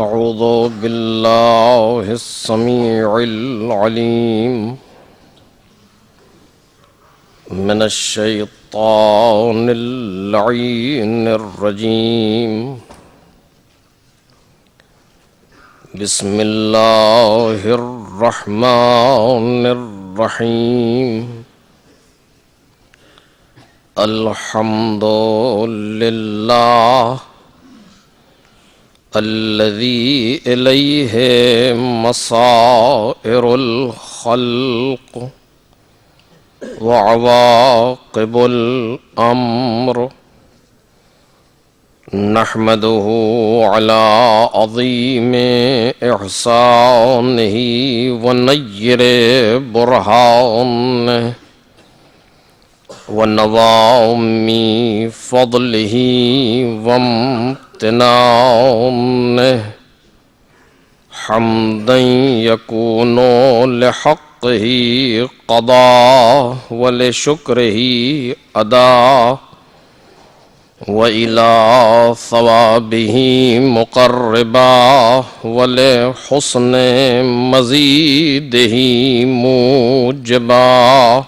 أعوذ بالله السميع العليم من الشيطان اللعين الرجيم بسم الله الرحمن الرحيم الحمد لله الذي إليه مصائر الخلق وعواقب الأمر نحمده على عظيم إحسانه ونير برهانه ونظام فضله وامتنانه حمدا يكون لحقه قضاء ولشكره أداء وإلى ثوابه مقربا ولحسن مزيده موجبا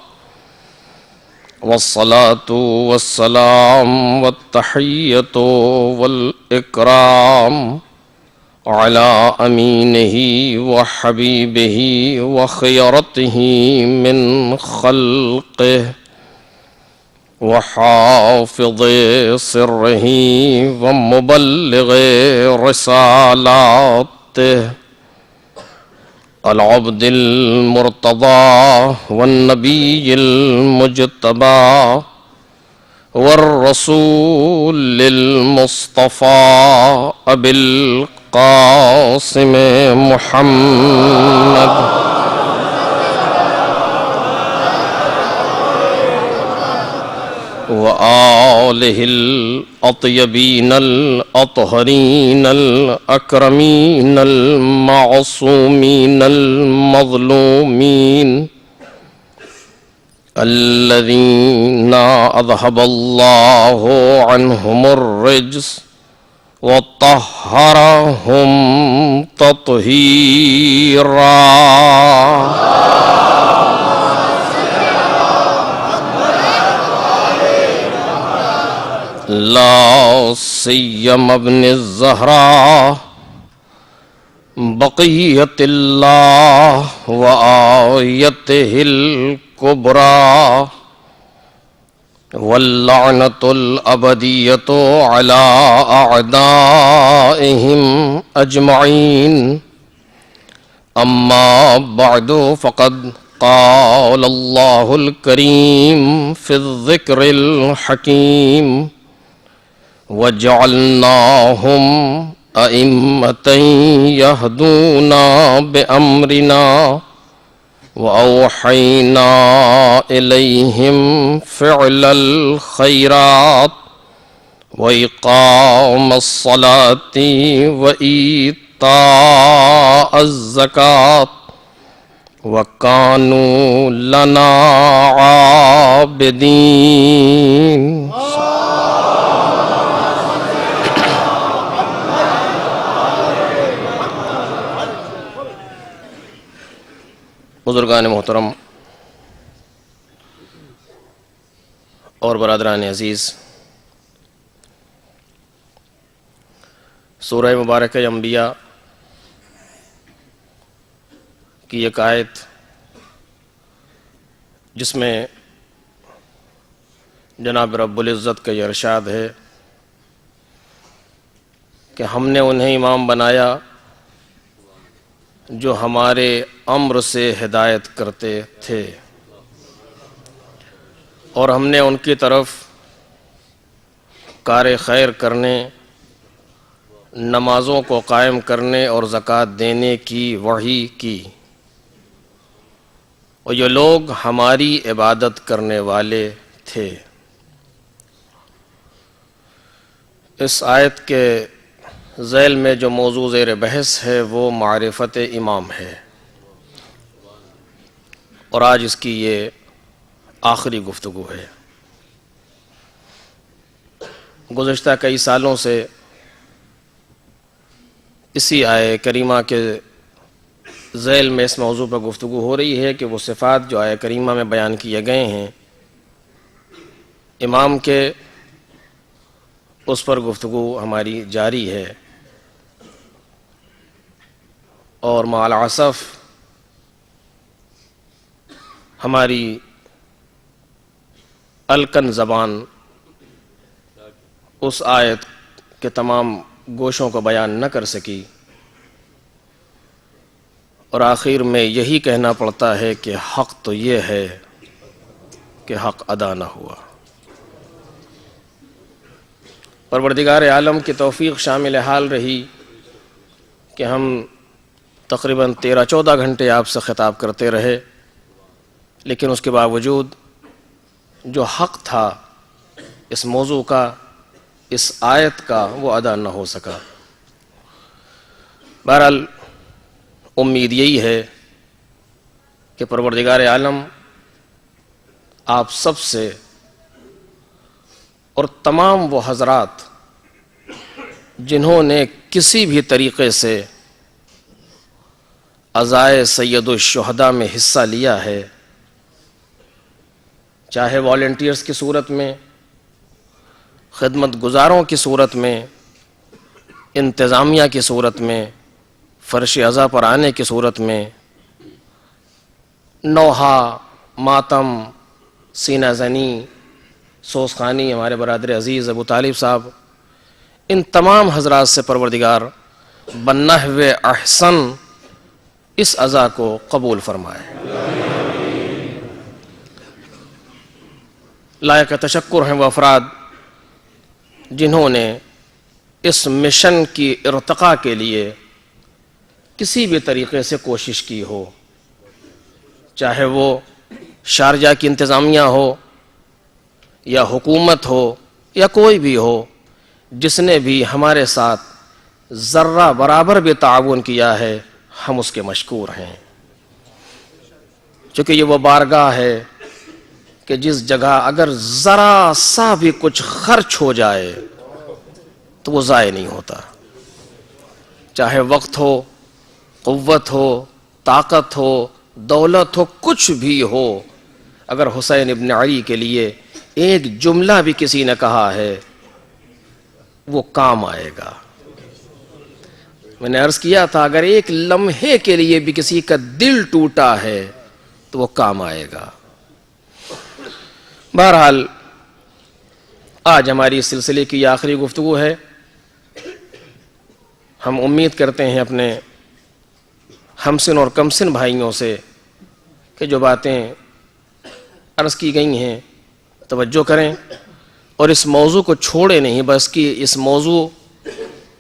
والصلاة والسلام والتحية والإكرام على أمينه وحبيبه وخيرته من خلقه وحافظ سره ومبلغ رسالاته العبد المرتضى والنبي المجتبى والرسول المصطفى أبي القاسم محمد وآله الأطيبين الأطهرين الأكرمين المعصومين المظلومين الذين أذهب الله عنهم الرجس وطهرهم تطهيرا لا سيما ابن الزهراء بقية الله وآيته الكبرى واللعنة الأبدية على أعدائهم أجمعين أما بعد فقد قال الله الكريم في الذكر الحكيم وجعلناهم أئمة يهدون بأمرنا وأوحينا إليهم فعل الخيرات وإقام الصلاة وإيتاء الزكاة وكانوا لنا عابدين. بزرگان محترم اور برادران عزیز، سورہ مبارکہ انبیاء کی ایک آیت جس میں جناب رب العزت کا یہ ارشاد ہے کہ ہم نے انہیں امام بنایا جو ہمارے امر سے ہدایت کرتے تھے، اور ہم نے ان کی طرف کار خیر کرنے، نمازوں کو قائم کرنے اور زکوٰۃ دینے کی وحی کی، اور یہ لوگ ہماری عبادت کرنے والے تھے۔ اس آیت کے ذیل میں جو موضوع زیر بحث ہے وہ معرفت امام ہے، اور آج اس کی یہ آخری گفتگو ہے۔ گزشتہ کئی سالوں سے اسی آیہ کریمہ کے ذیل میں اس موضوع پر گفتگو ہو رہی ہے کہ وہ صفات جو آیہ کریمہ میں بیان کیے گئے ہیں امام کے، اس پر گفتگو ہماری جاری ہے، اور مع الاسف ہماری الکن زبان اس آیت کے تمام گوشوں کو بیان نہ کر سکی، اور آخر میں یہی کہنا پڑتا ہے کہ حق تو یہ ہے کہ حق ادا نہ ہوا۔ پروردگار عالم کی توفیق شامل حال رہی کہ ہم تقریباً 13-14 گھنٹے آپ سے خطاب کرتے رہے، لیکن اس کے باوجود جو حق تھا اس موضوع کا، اس آیت کا، وہ ادا نہ ہو سکا۔ بہرحال امید یہی ہے کہ پروردگار عالم آپ سب سے اور تمام وہ حضرات جنہوں نے کسی بھی طریقے سے عزائے سید الشہداء میں حصہ لیا ہے، چاہے والنٹیئرز کی صورت میں، خدمت گزاروں کی صورت میں، انتظامیہ کی صورت میں، فرش عزا پر آنے کی صورت میں، نوحہ، ماتم، سینہ زنی، سوزخانی، ہمارے برادر عزیز ابو طالب صاحب، ان تمام حضرات سے پروردگار بنحو احسن اس عزا کو قبول فرمائے۔ لائق تشکر ہیں وہ افراد جنہوں نے اس مشن کی ارتقاء کے لیے کسی بھی طریقے سے کوشش کی ہو، چاہے وہ شارجہ کی انتظامیہ ہو یا حکومت ہو یا کوئی بھی ہو، جس نے بھی ہمارے ساتھ ذرہ برابر بھی تعاون کیا ہے، ہم اس کے مشکور ہیں، چونکہ یہ وہ بارگاہ ہے کہ جس جگہ اگر ذرا سا بھی کچھ خرچ ہو جائے تو وہ ضائع نہیں ہوتا، چاہے وقت ہو، قوت ہو، طاقت ہو، دولت ہو، کچھ بھی ہو، اگر حسین ابن علی کے لیے ایک جملہ بھی کسی نے کہا ہے وہ کام آئے گا۔ میں نے عرض کیا تھا اگر ایک لمحے کے لیے بھی کسی کا دل ٹوٹا ہے تو وہ کام آئے گا۔ بہرحال آج ہماری اس سلسلے کی آخری گفتگو ہے۔ ہم امید کرتے ہیں اپنے ہمسن اور کمسن بھائیوں سے کہ جو باتیں عرض کی گئی ہیں توجہ کریں اور اس موضوع کو چھوڑیں نہیں، بس کہ اس موضوع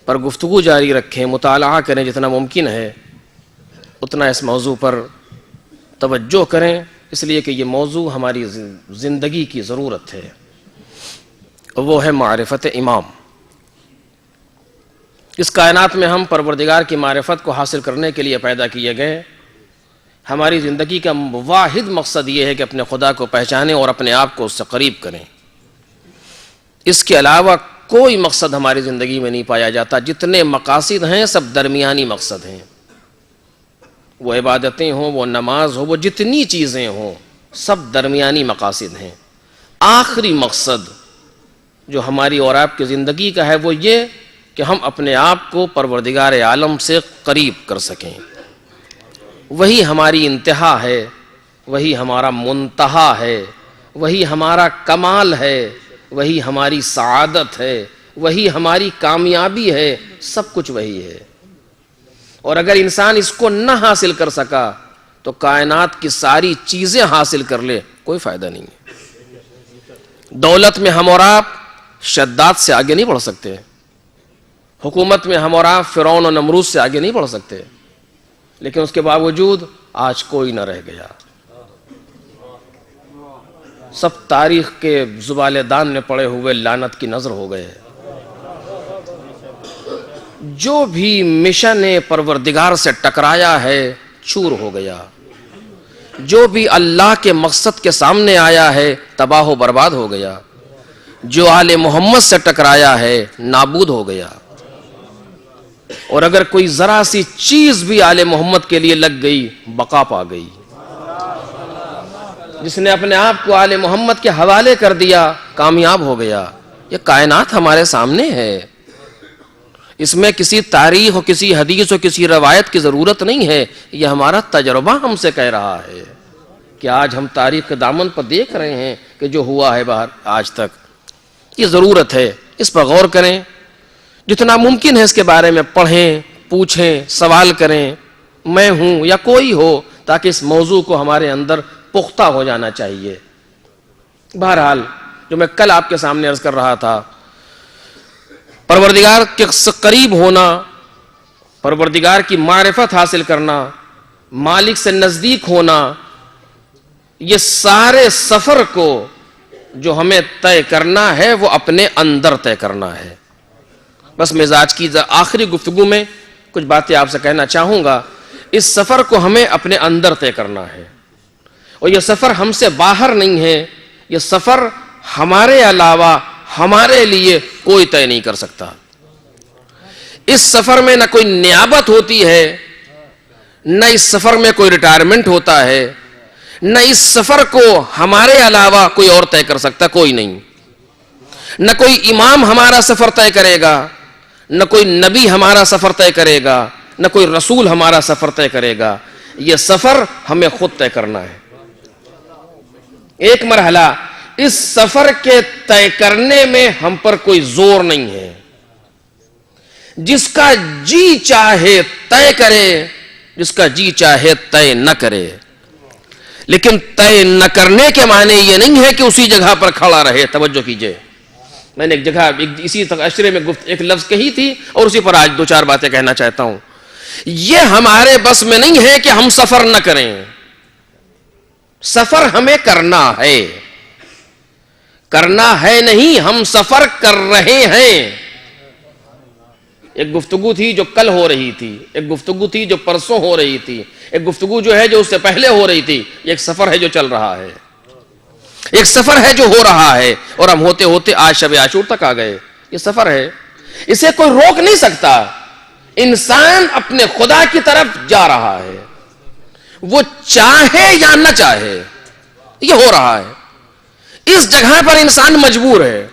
پر گفتگو جاری رکھیں، مطالعہ کریں، جتنا ممکن ہے اتنا اس موضوع پر توجہ کریں، اس لیے کہ یہ موضوع ہماری زندگی کی ضرورت ہے، وہ ہے معرفت امام۔ اس کائنات میں ہم پروردگار کی معرفت کو حاصل کرنے کے لیے پیدا کیے گئے۔ ہماری زندگی کا واحد مقصد یہ ہے کہ اپنے خدا کو پہچانیں اور اپنے آپ کو اس سے قریب کریں۔ اس کے علاوہ کوئی مقصد ہماری زندگی میں نہیں پایا جاتا۔ جتنے مقاصد ہیں سب درمیانی مقصد ہیں، وہ عبادتیں ہوں، وہ نماز ہو، وہ جتنی چیزیں ہوں، سب درمیانی مقاصد ہیں۔ آخری مقصد جو ہماری اور آپ کی زندگی کا ہے وہ یہ کہ ہم اپنے آپ کو پروردگار عالم سے قریب کر سکیں۔ وہی ہماری انتہا ہے، وہی ہمارا منتہا ہے، وہی ہمارا کمال ہے، وہی ہماری سعادت ہے، وہی ہماری کامیابی ہے، سب کچھ وہی ہے۔ اور اگر انسان اس کو نہ حاصل کر سکا تو کائنات کی ساری چیزیں حاصل کر لے، کوئی فائدہ نہیں ہے۔ دولت میں ہم اور آپ شداد سے آگے نہیں بڑھ سکتے، حکومت میں ہم اور آپ فرعون و نمرود سے آگے نہیں بڑھ سکتے، لیکن اس کے باوجود آج کوئی نہ رہ گیا، سب تاریخ کے زبالے دان میں پڑے ہوئے لعنت کی نظر ہو گئے۔ جو بھی مشن پروردگار سے ٹکرایا ہے چور ہو گیا، جو بھی اللہ کے مقصد کے سامنے آیا ہے تباہ و برباد ہو گیا، جو آل محمد سے ٹکرایا ہے نابود ہو گیا۔ اور اگر کوئی ذرا سی چیز بھی آل محمد کے لیے لگ گئی بقا پا گئی. جس نے اپنے آپ کو آل محمد کے حوالے کر دیا کامیاب ہو گیا. یہ کائنات ہمارے سامنے ہے, اس میں کسی تاریخ اور کسی حدیث اور کسی روایت کی ضرورت نہیں ہے. یہ ہمارا تجربہ ہم سے کہہ رہا ہے کہ آج ہم تاریخ کے دامن پر دیکھ رہے ہیں کہ جو ہوا ہے باہر آج تک. یہ ضرورت ہے, اس پر غور کریں, جتنا ممکن ہے اس کے بارے میں پڑھیں, پوچھیں, سوال کریں, میں ہوں یا کوئی ہو, تاکہ اس موضوع کو ہمارے اندر پختہ ہو جانا چاہیے. بہرحال جو میں کل آپ کے سامنے عرض کر رہا تھا, پروردگار کے قریب ہونا, پروردگار کی معرفت حاصل کرنا, مالک سے نزدیک ہونا, یہ سارے سفر کو جو ہمیں طے کرنا ہے وہ اپنے اندر طے کرنا ہے. بس مزاج کی آخری گفتگو میں کچھ باتیں آپ سے کہنا چاہوں گا. اس سفر کو ہمیں اپنے اندر طے کرنا ہے, اور یہ سفر ہم سے باہر نہیں ہے. یہ سفر ہمارے علاوہ ہمارے لیے کوئی طے نہیں کر سکتا. اس سفر میں نہ کوئی نیابت ہوتی ہے, نہ اس سفر میں کوئی ریٹائرمنٹ ہوتا ہے, نہ اس سفر کو ہمارے علاوہ کوئی اور طے کر سکتا, کوئی نہیں. نہ کوئی امام ہمارا سفر طے کرے گا, نہ کوئی نبی ہمارا سفر طے کرے گا, نہ کوئی رسول ہمارا سفر طے کرے گا. یہ سفر ہمیں خود طے کرنا ہے. ایک مرحلہ, اس سفر کے طے کرنے میں ہم پر کوئی زور نہیں ہے. جس کا جی چاہے طے کرے, جس کا جی چاہے طے نہ کرے. لیکن طے نہ کرنے کے معنی یہ نہیں ہے کہ اسی جگہ پر کھڑا رہے. توجہ کیجئے, میں نے ایک جگہ اسی اشرے میں ایک لفظ کہی تھی اور اسی پر آج دو چار باتیں کہنا چاہتا ہوں. یہ ہمارے بس میں نہیں ہے کہ ہم سفر نہ کریں. سفر ہمیں کرنا ہے, کرنا ہے نہیں, ہم سفر کر رہے ہیں. ایک گفتگو تھی جو کل ہو رہی تھی, ایک گفتگو تھی جو پرسوں ہو رہی تھی, ایک گفتگو جو ہے جو اس سے پہلے ہو رہی تھی. یہ ایک سفر ہے جو چل رہا ہے, ایک سفر ہے جو ہو رہا ہے, اور ہم ہوتے ہوتے آج شب عاشور تک آ گئے. یہ سفر ہے, اسے کوئی روک نہیں سکتا. انسان اپنے خدا کی طرف جا رہا ہے, وہ چاہے یا نہ چاہے, یہ ہو رہا ہے. اس جگہ پر انسان مجبور ہے,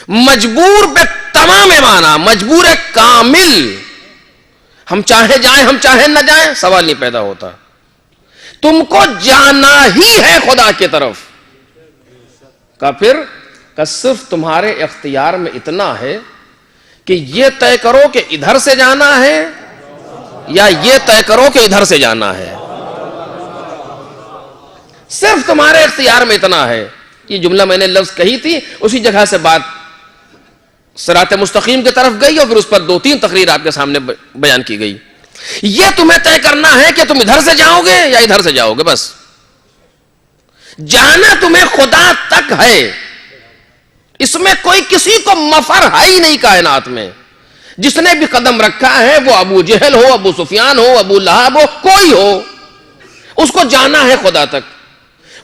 مجبور بے تمام معنی, مجبور ہے کامل. ہم چاہے جائیں, ہم چاہے نہ جائیں, سوال نہیں پیدا ہوتا. تم کو جانا ہی ہے خدا کی طرف. کا پھر کا صرف تمہارے اختیار میں اتنا ہے کہ یہ طے کرو کہ ادھر سے جانا ہے یا یہ طے کرو کہ ادھر سے جانا ہے. صرف تمہارے اختیار میں اتنا ہے. یہ جملہ میں نے لفظ کہی تھی, اسی جگہ سے بات صراط مستقیم کی طرف گئی, اور پھر اس پر دو تین تقریر آپ کے سامنے بیان کی گئی. یہ تمہیں طے کرنا ہے کہ تم ادھر سے جاؤ گے یا ادھر سے جاؤ گے. بس جانا تمہیں خدا تک ہے. اس میں کوئی کسی کو مفر ہے ہی نہیں کائنات میں. جس نے بھی قدم رکھا ہے, وہ ابو جہل ہو, ابو سفیان ہو, ابو لہب ہو, کوئی ہو, اس کو جانا ہے خدا تک.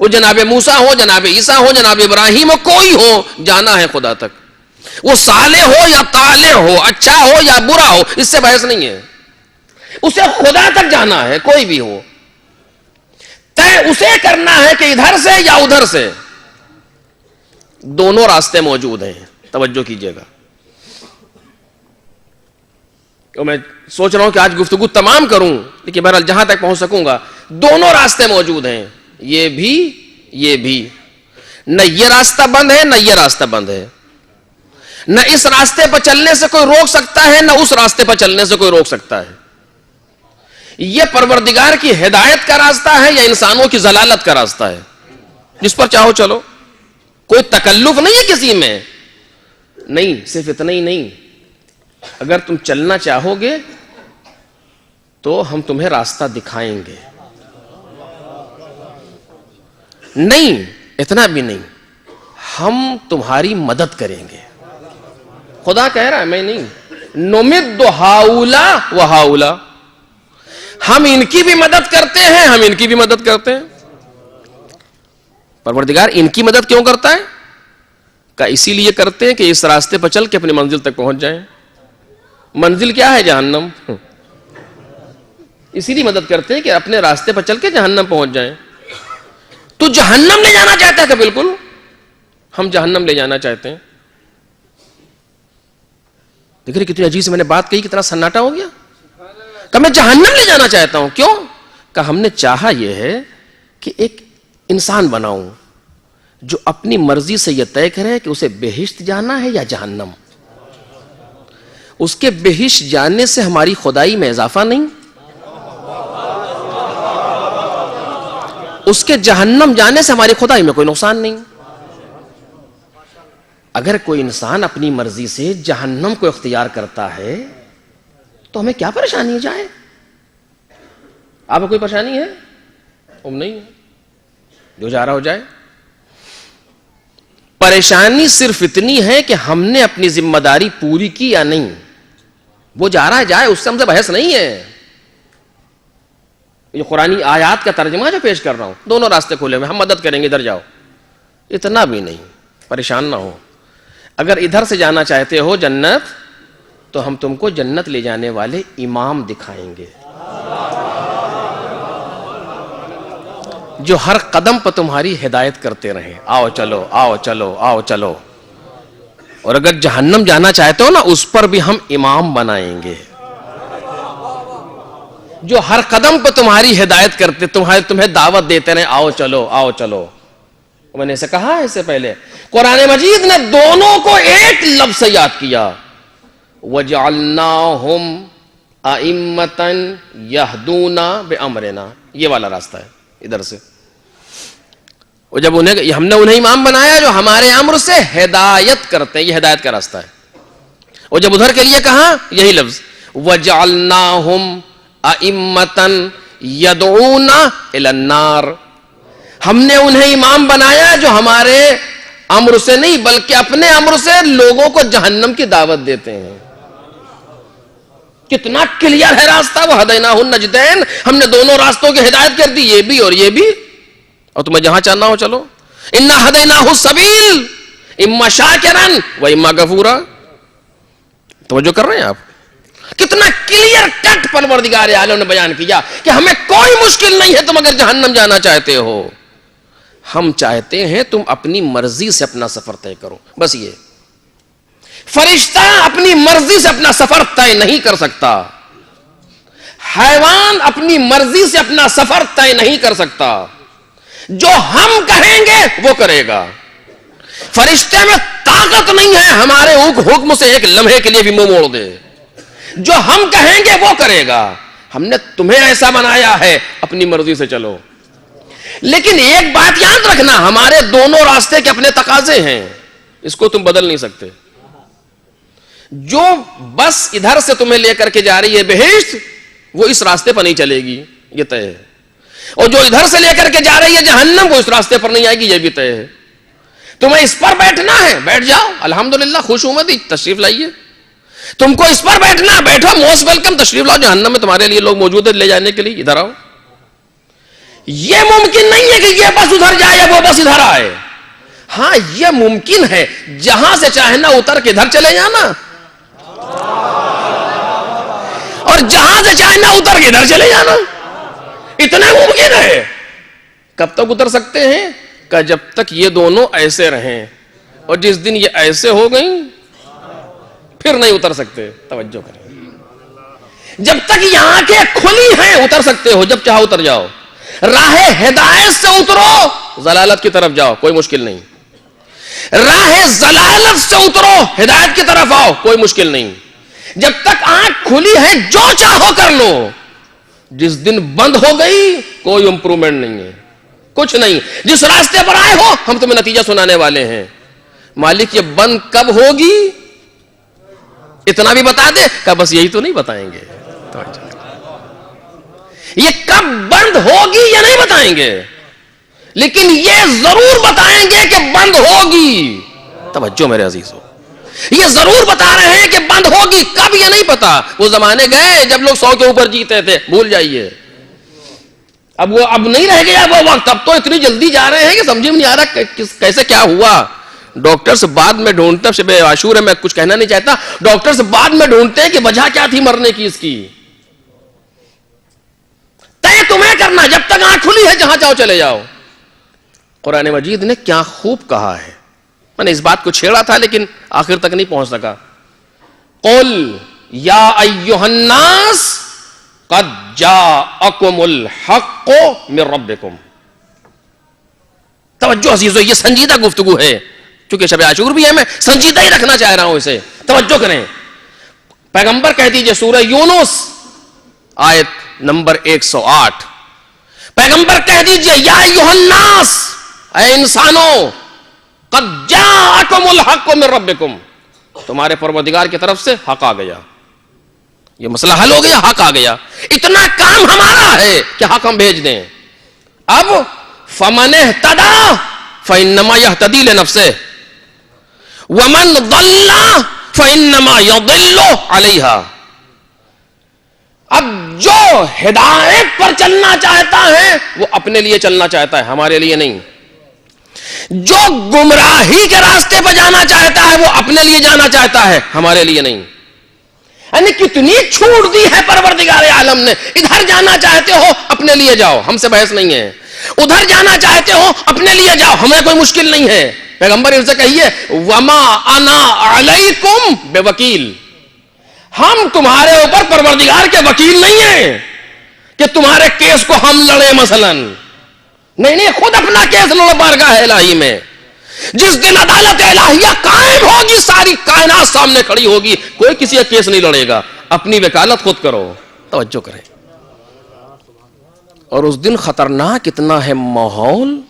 وہ جناب موسیٰ ہو, جناب عیسیٰ ہو, جناب ابراہیم ہو, کوئی ہو, جانا ہے خدا تک. وہ صالح ہو یا طالح ہو, اچھا ہو یا برا ہو, اس سے بحث نہیں ہے. اسے خدا تک جانا ہے, کوئی بھی ہو. طے اسے کرنا ہے کہ ادھر سے یا ادھر سے. دونوں راستے موجود ہیں, توجہ کیجئے گا. میں سوچ رہا ہوں کہ آج گفتگو تمام کروں, لیکن بہرحال جہاں تک پہنچ سکوں گا, دونوں راستے موجود ہیں. یہ بھی نہ یہ راستہ بند ہے نہ یہ راستہ بند ہے. نہ اس راستے پر چلنے سے کوئی روک سکتا ہے, نہ اس راستے پر چلنے سے کوئی روک سکتا ہے. یہ پروردگار کی ہدایت کا راستہ ہے یا انسانوں کی ضلالت کا راستہ ہے. جس پر چاہو چلو, کوئی تکلف نہیں ہے کسی میں. نہیں, صرف اتنا ہی نہیں, اگر تم چلنا چاہو گے تو ہم تمہیں راستہ دکھائیں گے. نہیں, اتنا بھی نہیں, ہم تمہاری مدد کریں گے. خدا کہہ رہا ہے, میں نہیں. نمد ہاؤلا و ہاؤلا, ہم ان کی بھی مدد کرتے ہیں, ہم ان کی بھی مدد کرتے ہیں. پروردگار ان کی مدد کیوں کرتا ہے؟ کہ اسی لیے کرتے ہیں کہ اس راستے پر چل کے اپنی منزل تک پہنچ جائیں. منزل کیا ہے؟ جہنم. اسی لیے مدد کرتے ہیں کہ اپنے راستے پر چل کے جہنم پہنچ جائیں. تو جہنم لے جانا چاہتا ہے کہ بالکل ہم جہنم لے جانا چاہتے ہیں. دیکھ رہے کتنی عجیب سے میں نے بات کہی, کتنا سناٹا ہو گیا. کہ میں جہنم لے جانا چاہتا ہوں. کیوں؟ کہ ہم نے چاہا یہ ہے کہ ایک انسان بناؤں جو اپنی مرضی سے یہ طے کرے کہ اسے بہشت جانا ہے یا جہنم. اس کے بہشت جانے سے ہماری خدائی میں اضافہ نہیں, اس کے جہنم جانے سے ہماری خدائی میں کوئی نقصان نہیں. اگر کوئی انسان اپنی مرضی سے جہنم کو اختیار کرتا ہے تو ہمیں کیا پریشانی جائے؟ آپ کو کوئی پریشانی ہے؟ نہیں ہے, جو جا رہا ہو جائے. پریشانی صرف اتنی ہے کہ ہم نے اپنی ذمہ داری پوری کی یا نہیں. وہ جا رہا ہے جائے, اس سے ہم سے بحث نہیں ہے. یہ قرآنی آیات کا ترجمہ جو پیش کر رہا ہوں, دونوں راستے کھولے ہوئے, ہم مدد کریں گے, ادھر جاؤ. اتنا بھی نہیں, پریشان نہ ہو. اگر ادھر سے جانا چاہتے ہو جنت, تو ہم تم کو جنت لے جانے والے امام دکھائیں گے جو ہر قدم پر تمہاری ہدایت کرتے رہیں. آؤ چلو, آؤ چلو, آؤ چلو. اور اگر جہنم جانا چاہتے ہو نا, اس پر بھی ہم امام بنائیں گے جو ہر قدم پر تمہاری ہدایت کرتے, تمہیں دعوت دیتے رہیں, آؤ چلو, آؤ چلو. میں نے اسے کہا ہے اس سے پہلے, قرآن مجید نے دونوں کو ایک لفظ سے یاد کیا, وَجَعَلْنَاهُمْ أَئِمَّةً يَهْدُونَ بِأَمْرِنَا. یہ والا راستہ ہے ادھر سے. اور جب ہم نے انہیں امام بنایا جو ہمارے امر سے ہدایت کرتے ہیں, یہ ہدایت کا راستہ ہے. اور جب ادھر کے لیے کہا یہی لفظ, وَجَعَلْنَاهُمْ أَئِمَّةً يَدْعُونَ إِلَى النَّارِ. ہم نے انہیں امام بنایا جو ہمارے امر سے نہیں بلکہ اپنے امر سے لوگوں کو جہنم کی دعوت دیتے ہیں. کتنا کلیئر ہے راستہ. وَهَدَيْنَاهُ النَّجْدَيْنِ, ہم نے دونوں راستوں کی ہدایت کر دی, یہ بھی اور یہ بھی, اور تمہیں جہاں چاہنا ہو چلو. إِنَّا هَدَيْنَاهُ السَّبِيلَ إِمَّا شَاكِرًا وَإِمَّا كَفُورًا. توجہ کر رہے ہیں آپ؟ کتنا کلیئر کٹ پروردگار عالم نے بیان کیا کہ ہمیں کوئی مشکل نہیں ہے تم اگر جہنم جانا چاہتے ہو. ہم چاہتے ہیں تم اپنی مرضی سے اپنا سفر طے کرو, بس یہ. فرشتہ اپنی مرضی سے اپنا سفر طے نہیں کر سکتا, حیوان اپنی مرضی سے اپنا سفر طے نہیں کر سکتا. جو ہم کہیں گے وہ کرے گا. فرشتے میں طاقت نہیں ہے ہمارے حکم سے ایک لمحے کے لیے بھی منہ موڑ دے. جو ہم کہیں گے وہ کرے گا. ہم نے تمہیں ایسا بنایا ہے, اپنی مرضی سے چلو. لیکن ایک بات یاد رکھنا, ہمارے دونوں راستے کے اپنے تقاضے ہیں, اس کو تم بدل نہیں سکتے. جو بس ادھر سے تمہیں لے کر کے جا رہی ہے بہشت, وہ اس راستے پر نہیں چلے گی, یہ طے ہے. اور جو ادھر سے لے کر کے جا رہی ہے جہنم, وہ اس راستے پر نہیں آئے گی, یہ بھی طے ہے. تمہیں اس پر بیٹھنا ہے, بیٹھ جاؤ, الحمدللہ, خوش آمدید, تشریف لائیے. تم کو اس پر بیٹھنا, بیٹھو, موسٹ ویلکم, تشریف لاؤ, جہنم میں تمہارے لیے لوگ موجود ہیں لے جانے کے لیے, ادھر آؤ. یہ ممکن نہیں ہے کہ یہ بس ادھر جائے وہ بس ادھر آئے. ہاں یہ ممکن ہے, جہاں سے چاہنا اتر کے ادھر چلے جانا, اور جہاں سے چاہنا اتر کے ادھر چلے جانا. اتنا ممکن ہے. کب تک اتر سکتے ہیں؟ کہ جب تک یہ دونوں ایسے رہیں, اور جس دن یہ ایسے ہو گئیں پھر نہیں اتر سکتے. توجہ کریں, جب تک یہ آنکھیں کھلی ہیں اتر سکتے ہو, جب چاہو اتر جاؤ. راہ ہدایت سے اترو, ضلالت کی طرف جاؤ, کوئی مشکل نہیں. راہ ضلالت سے اترو, ہدایت کی طرف آؤ, کوئی مشکل نہیں. جب تک آنکھ کھلی ہے جو چاہو کر لو. جس دن بند ہو گئی کوئی امپرومنٹ نہیں ہے, کچھ نہیں. جس راستے پر آئے ہو ہم تمہیں نتیجہ سنانے والے ہیں. مالک یہ بند کب ہوگی اتنا بھی بتا دے, کہ بس یہی تو نہیں بتائیں گے. یہ کب بند ہوگی یہ نہیں بتائیں گے, لیکن یہ ضرور بتائیں گے کہ بند ہوگی. توجہ میرے عزیزو, یہ ضرور بتا رہے ہیں کہ بند ہوگی, کب یہ نہیں پتا. وہ زمانے گئے جب لوگ 100 کے اوپر جیتے تھے, بھول جائیے. اب نہیں رہ گیا وہ وقت. اب تو اتنی جلدی جا رہے ہیں کہ سمجھ میں نہیں آ رہا کیسے کیا ہوا. ڈاکٹرز بعد میں ڈھونڈتے، شب عاشور ہے میں کچھ کہنا نہیں چاہتا، ڈاکٹرز بعد میں ڈھونڈتے ہیں کہ وجہ کیا تھی مرنے کی اس کی. طے تمہیں کرنا، جب تک آنکھ کھلی ہے جہاں چاہو چلے جاؤ. قرآن مجید نے کیا خوب کہا ہے. میں نے اس بات کو چھیڑا تھا لیکن آخر تک نہیں پہنچ سکا. قل یا ایھا الناس قد جاءکم الحق من ربکم. توجہ عزیزو، یہ سنجیدہ گفتگو ہے، چونکہ شب عاشور بھی ہے میں سنجیدہ ہی رکھنا چاہ رہا ہوں اسے. توجہ کریں. پیغمبر کہہ دیجئے سورہ یونس آیت نمبر 108، پیغمبر کہہ دیجئے یا ایھا الناس، اے انسانوں، قد جاءکم الحق من ربکم، تمہارے پروردگار کی طرف سے حق آ گیا. یہ مسئلہ حل ہو گیا، حق آ گیا. اتنا کام ہمارا ہے کہ حق ہم بھیج دیں. اب فمن اہتدی فانما یہتدی لنفسہ ومن ضل فانما یضل علیہا. اب جو ہدایت پر چلنا چاہتا ہے وہ اپنے لیے چلنا چاہتا ہے، ہمارے لیے نہیں. جو گمراہی کے راستے پہ جانا چاہتا ہے وہ اپنے لیے جانا چاہتا ہے، ہمارے لیے نہیں. یعنی کتنی چھوٹ دی ہے پروردگار عالم نے. ادھر جانا چاہتے ہو اپنے لیے جاؤ، ہم سے بحث نہیں ہے. ادھر جانا چاہتے ہو اپنے لیے جاؤ، ہمیں کوئی مشکل نہیں ہے. پیغمبر ان سے کہیے وما انا علیکم بوکیل، ہم تمہارے اوپر پروردگار کے وکیل نہیں ہیں کہ تمہارے کیس کو ہم لڑیں. مثلا نہیں، خود اپنا کیس لڑو بارگاہ الہی میں. جس دن عدالت الہیہ قائم ہوگی ساری کائنات سامنے کھڑی ہوگی، کوئی کسی کا کیس نہیں لڑے گا. اپنی وکالت خود کرو. توجہ کریں. اور اس دن خطرناک اتنا ہے ماحول،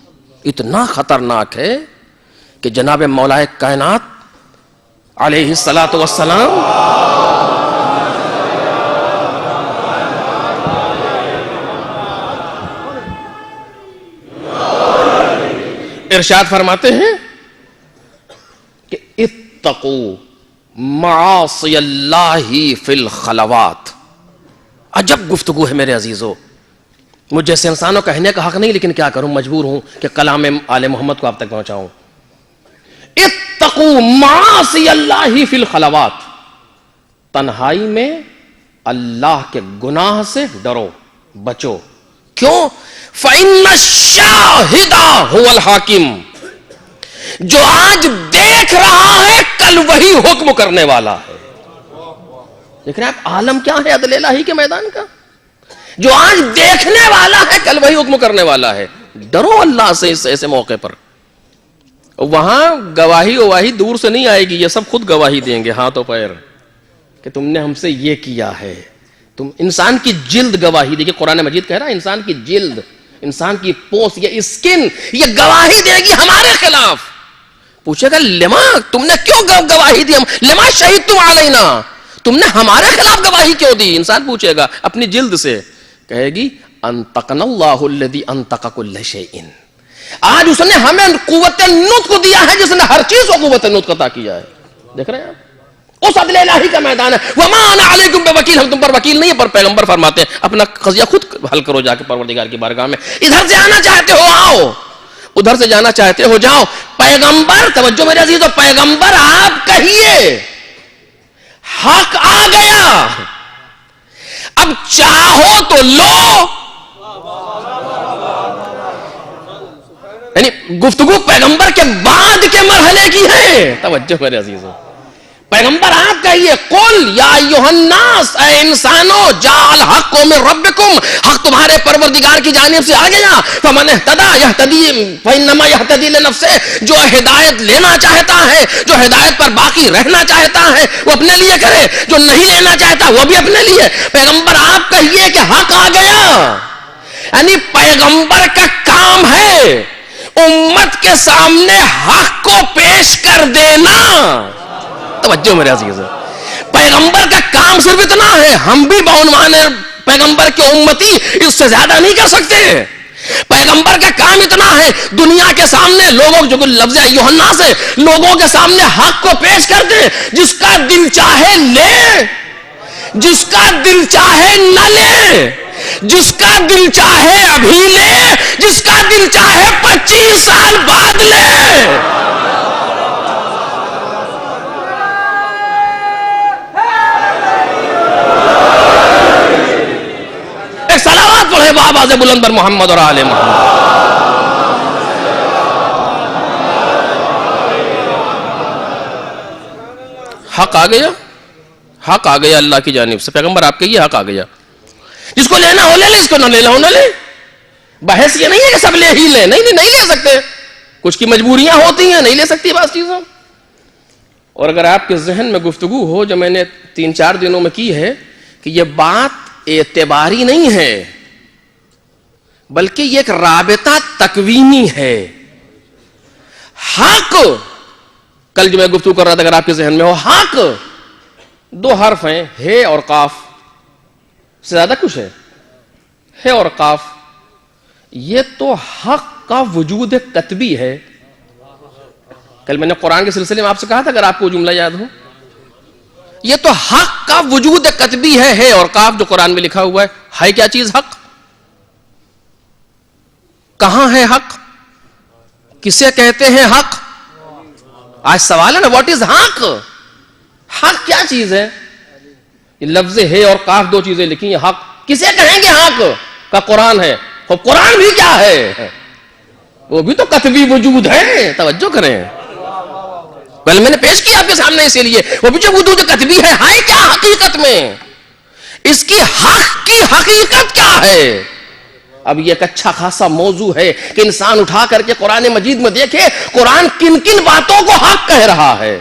اتنا خطرناک ہے کہ جناب مولا کائنات علیہ الصلاۃ والسلام ارشاد فرماتے ہیں کہ اتقوا معاصی اللہ فی الخلوات. عجب گفتگو ہے میرے عزیزو. مجھ جیسے انسانوں کہنے کا حق نہیں، لیکن کیا کروں، مجبور ہوں کہ کلام آل محمد کو آپ تک پہنچاؤں. اتقوا معاصی اللہ فی الخلوات، تنہائی میں اللہ کے گناہ سے ڈرو، بچو. کیوں؟ فَإِنَّ الشَّاهِدَ هُوَ الْحَاكِمُ، جو آج دیکھ رہا ہے کل وہی حکم کرنے والا ہے. دیکھ رہے ہیں آپ عالم کیا ہے عدل الہی کے میدان کا. جو آج دیکھنے والا ہے کل وہی حکم کرنے والا ہے. ڈرو اللہ سے اس ایسے موقع پر. وہاں گواہی دور سے نہیں آئے گی، یہ سب خود گواہی دیں گے ہاتھ و پیر کہ تم نے ہم سے یہ کیا ہے. تم انسان کی جلد گواہی دے گی. قرآن مجید کہہ رہا ہے انسان کی جلد، انسان کی پوست یا اسکن یہ گواہی دے گی ہمارے خلاف. پوچھے گا لما، تم نے کیوں گواہی دی؟ لما شہدتم علینا، تم نے ہمارے خلاف گواہی کیوں دی؟ انسان پوچھے گا اپنی جلد سے. کہے گی انطقنا اللہ الذی انطق کل شیء. آج اس نے ہمیں قوت نطق دیا ہے جس نے ہر چیز کو قوت نطق عطا کیا ہے. دیکھ رہے ہیں آپ، اس عدل الہی کا میدان ہے. وما انا علیکم بوکیل، ہم تم پر وکیل نہیں ہے. پر پیغمبر فرماتے ہیں اپنا قضیہ خود حل کرو جا کے پروردگار کی بارگاہ میں. ادھر سے آنا چاہتے ہو آؤ، ادھر سے جانا چاہتے ہو جاؤ. پیغمبر، توجہ میرے عزیزو، پیغمبر آپ کہیے حق آ گیا، اب چاہو تو لو. یعنی گفتگو پیغمبر کے بعد کے مرحلے کی ہے. توجہ میرے عزیزو، پیغمبر آپ کہیے قل یا ایھا الناس، اے انسانوں، جاء الحق من ربکم، حق تمہارے پروردگار کی جانب سے آ گیا. فمن اہتدی یہتدی فانما یہتدی لنفسہ، جو ہدایت لینا چاہتا ہے، جو ہدایت پر باقی رہنا چاہتا ہے وہ اپنے لیے کرے، جو نہیں لینا چاہتا وہ بھی اپنے لیے. پیغمبر آپ کہیے کہ حق آ گیا. یعنی پیغمبر کا کام ہے امت کے سامنے حق کو پیش کر دینا. توجہ میرے عزیز، پیغمبر کا کام صرف اتنا ہے. ہم بھی بعنوان پیغمبر کے امتی اس سے زیادہ نہیں کر سکتے. پیغمبر کا کام اتنا ہے دنیا کے سامنے لوگوں، جو لفظ ایھا الناس ہے، لوگوں کے سامنے حق کو پیش کر دیں. جس کا دل چاہے لے، جس کا دل چاہے نہ لے، جس کا دل چاہے ابھی لے، جس کا دل چاہے 25 سال بعد لے. ساتھ پڑھے آواز بلند پر محمد اور آل محمد. حق آ گیا, حق آ گیا اللہ کی جانب سے, پیغمبر آپ کے یہ حق آ گیا. جس کو لینا ہو لے لے, اس کو نہ لینا ہو نہ لے. بحث یہ نہیں ہے کہ سب لے ہی لیں, نہیں لے سکتے, کچھ کی مجبوریاں ہوتی ہیں, نہیں لے سکتی بعض چیزیں. اور اگر آپ کے ذہن میں گفتگو ہو جو میں نے 3-4 دنوں میں کی ہے کہ یہ بات اعتباری نہیں ہے بلکہ یہ ایک رابطہ تکوینی ہے. حق, کل جو میں گفتگو کر رہا تھا اگر آپ کے ذہن میں ہو, حق 2 حرف ہیں, ہے اور قاف, سے زیادہ کچھ ہے اور قاف. یہ تو حق کا وجود کتبی ہے. کل میں نے قرآن کے سلسلے میں آپ سے کہا تھا اگر آپ کو جملہ یاد ہو, یہ تو حق کا وجود کتبی ہے اور قاف جو قرآن میں لکھا ہوا ہے کیا چیز حق؟ کہاں ہے حق؟ کسے کہتے ہیں حق؟ آج سوال ہے نا, واٹ از حق؟ حق کیا چیز ہے؟ یہ لفظ ہے اور قاف 2 چیزیں لکھی ہیں, حق کسے کہیں گے؟ حق کا قرآن ہے. اور قرآن بھی کیا ہے؟ وہ بھی تو کتبی وجود ہے. توجہ کریں, پہلے میں نے پیش کیا آپ کے سامنے اسی لیے, وہ بھی جو وجود کتبی ہے کیا حقیقت میں, اس کی حق کی حقیقت کیا ہے؟ اب یہ ایک اچھا خاصا موضوع ہے کہ انسان اٹھا کر کے قرآن مجید میں دیکھے قرآن کن کن باتوں کو حق کہہ رہا ہے.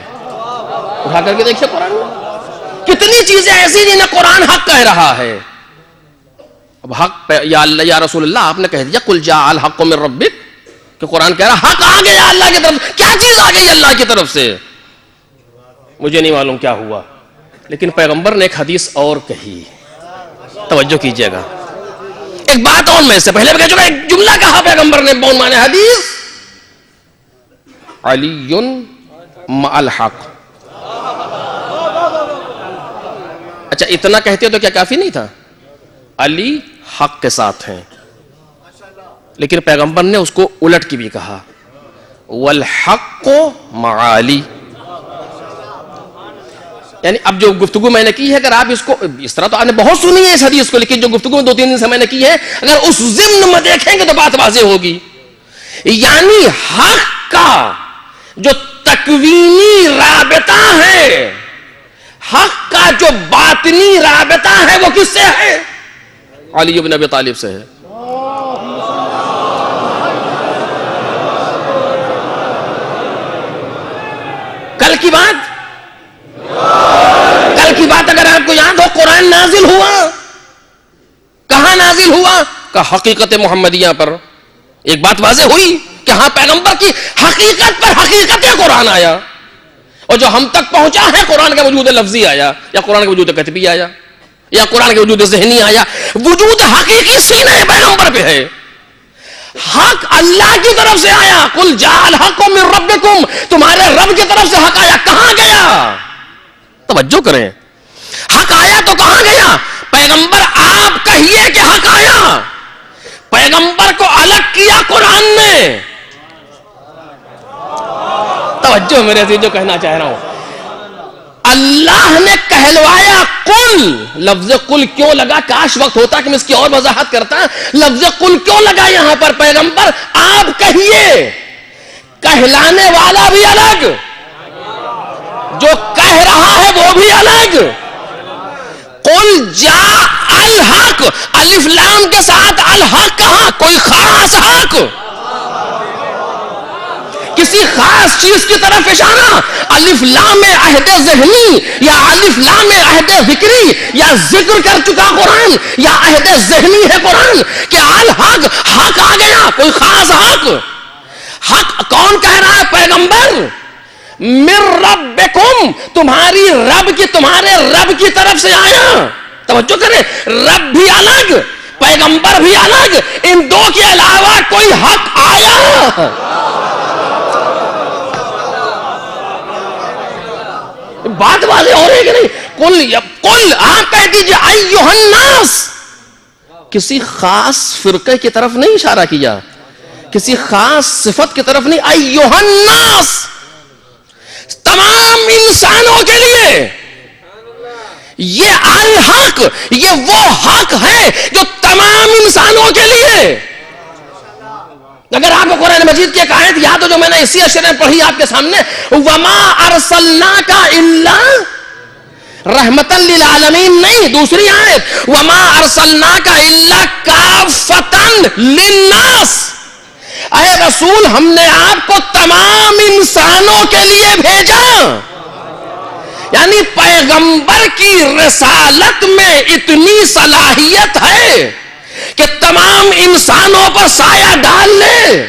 اٹھا کر کے دیکھیے قرآن میں کتنی چیزیں ایسی جنہیں قرآن حق کہہ رہا ہے. اب حق یا اللہ یا رسول اللہ آپ نے کہہ دیا قل جاء الحق من ربک, کہ قرآن کہہ رہا حق آ گیا اللہ کی طرف. کیا چیز آ گئی اللہ کی طرف سے مجھے نہیں معلوم کیا ہوا, لیکن پیغمبر نے ایک حدیث اور کہی, توجہ کیجئے گا. ایک بات اور میں سے پہلے کہہ چکا, ایک جملہ کہا پیغمبر نے بون مانے حدیث, علی مع الحق. اچھا اتنا کہتے تو کیا کافی نہیں تھا؟ علی حق کے ساتھ ہیں, لیکن پیغمبر نے اس کو الٹ کی بھی کہا, والحق مع علی. یعنی اب جو گفتگو میں نے کی ہے اگر آپ اس کو اس طرح, تو آپ نے بہت سنی ہے اس حدیث کو, لیکن جو گفتگو 2-3 دن سے میں نے کی ہے اگر اس ضمن میں دیکھیں گے تو بات واضح ہوگی. یعنی حق کا جو تکوینی رابطہ ہے, حق کا جو باطنی رابطہ ہے وہ کس سے ہے؟ علی بن ابی طالب سے ہے. کل کی بات اگر آپ کو یاد ہو, قرآن نازل ہوا, کہاں نازل ہوا؟ کہ حقیقت محمدیہ پر. ایک بات واضح ہوئی کہ ہاں پیغمبر کی حقیقت پر حقیقت قرآن آیا, اور جو ہم تک پہنچا ہے قرآن کا وجود لفظی آیا, یا قرآن کا وجود کتبی آیا, یا قرآن کا وجود ذہنی آیا. وجود حقیقی سینے پیغمبر پہ ہے. حق اللہ کی طرف سے آیا, قل جاء الحق من ربکم, تمہارے رب کی طرف سے حق آیا. کہاں گیا؟ توجہ کریں, حق آیا تو کہاں گیا؟ پیغمبر آپ کہیے کہ حق آیا, پیغمبر کو الگ کیا قرآن نے. توجہ میرے عزیز, جو کہنا چاہ رہا ہوں, اللہ نے کہلوایا قل. لفظ قل کیوں لگا؟ کاش وقت ہوتا کہ میں اس کی اور وضاحت کرتا. لفظ قل کیوں لگا یہاں پر؟ پیغمبر آپ کہیے, کہلانے والا بھی الگ, جو کہہ رہا ہے وہ بھی الگ. قل جاء الحق, الف لام کے ساتھ الحق کہاں؟ کوئی خاص حق, کسی خاص چیز کی طرف اشارہ. الف لام عہد ذہنی یا الف لام عہد فکری, یا ذکر کر چکا قرآن, یا عہد ذہنی ہے قرآن کہ الحق, حق آ گیا, کوئی خاص حق. حق کون کہہ رہا ہے؟ پیغمبر. من ربکم, تمہاری رب کی, تمہارے رب کی طرف سے آیا. توجہ کریں, رب بھی الگ, پیغمبر بھی الگ, ان دو کے علاوہ کوئی حق آیا؟ بات واضح ہو رہی ہے کہ نہیں؟ قل آپ کہہ دیجئے ایھا الناس, کسی خاص فرقے کی طرف نہیں اشارہ کیا, کسی خاص صفت کی طرف نہیں. ایھا الناس, تمام انسانوں کے لیے. یہ الحق، یہ وہ حق ہے جو تمام انسانوں کے لیے. اگر آپ کو قرآن مجید کی ایک آیت یاد ہو جو میں نے اسی اشرے میں پڑھی آپ کے سامنے، وما ارسلناک الا رحمتا للعالمین، نہیں، دوسری آیت وما ارسلناک الا کافتا للناس، اے رسول ہم نے آپ کو تمام انسانوں کے لیے بھیجا. یعنی پیغمبر کی رسالت میں اتنی صلاحیت ہے کہ تمام انسانوں پر سایہ ڈال لے.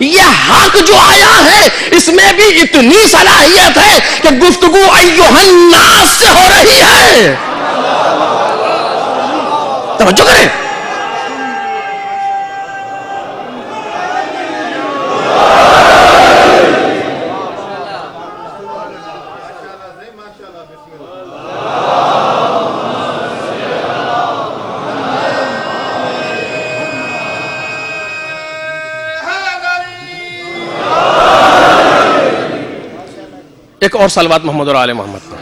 یہ حق جو آیا ہے اس میں بھی اتنی صلاحیت ہے کہ گفتگو ایھا الناس سے ہو رہی ہے. توجہ کریں. ایک اور صلوات محمد اور آل محمد پر.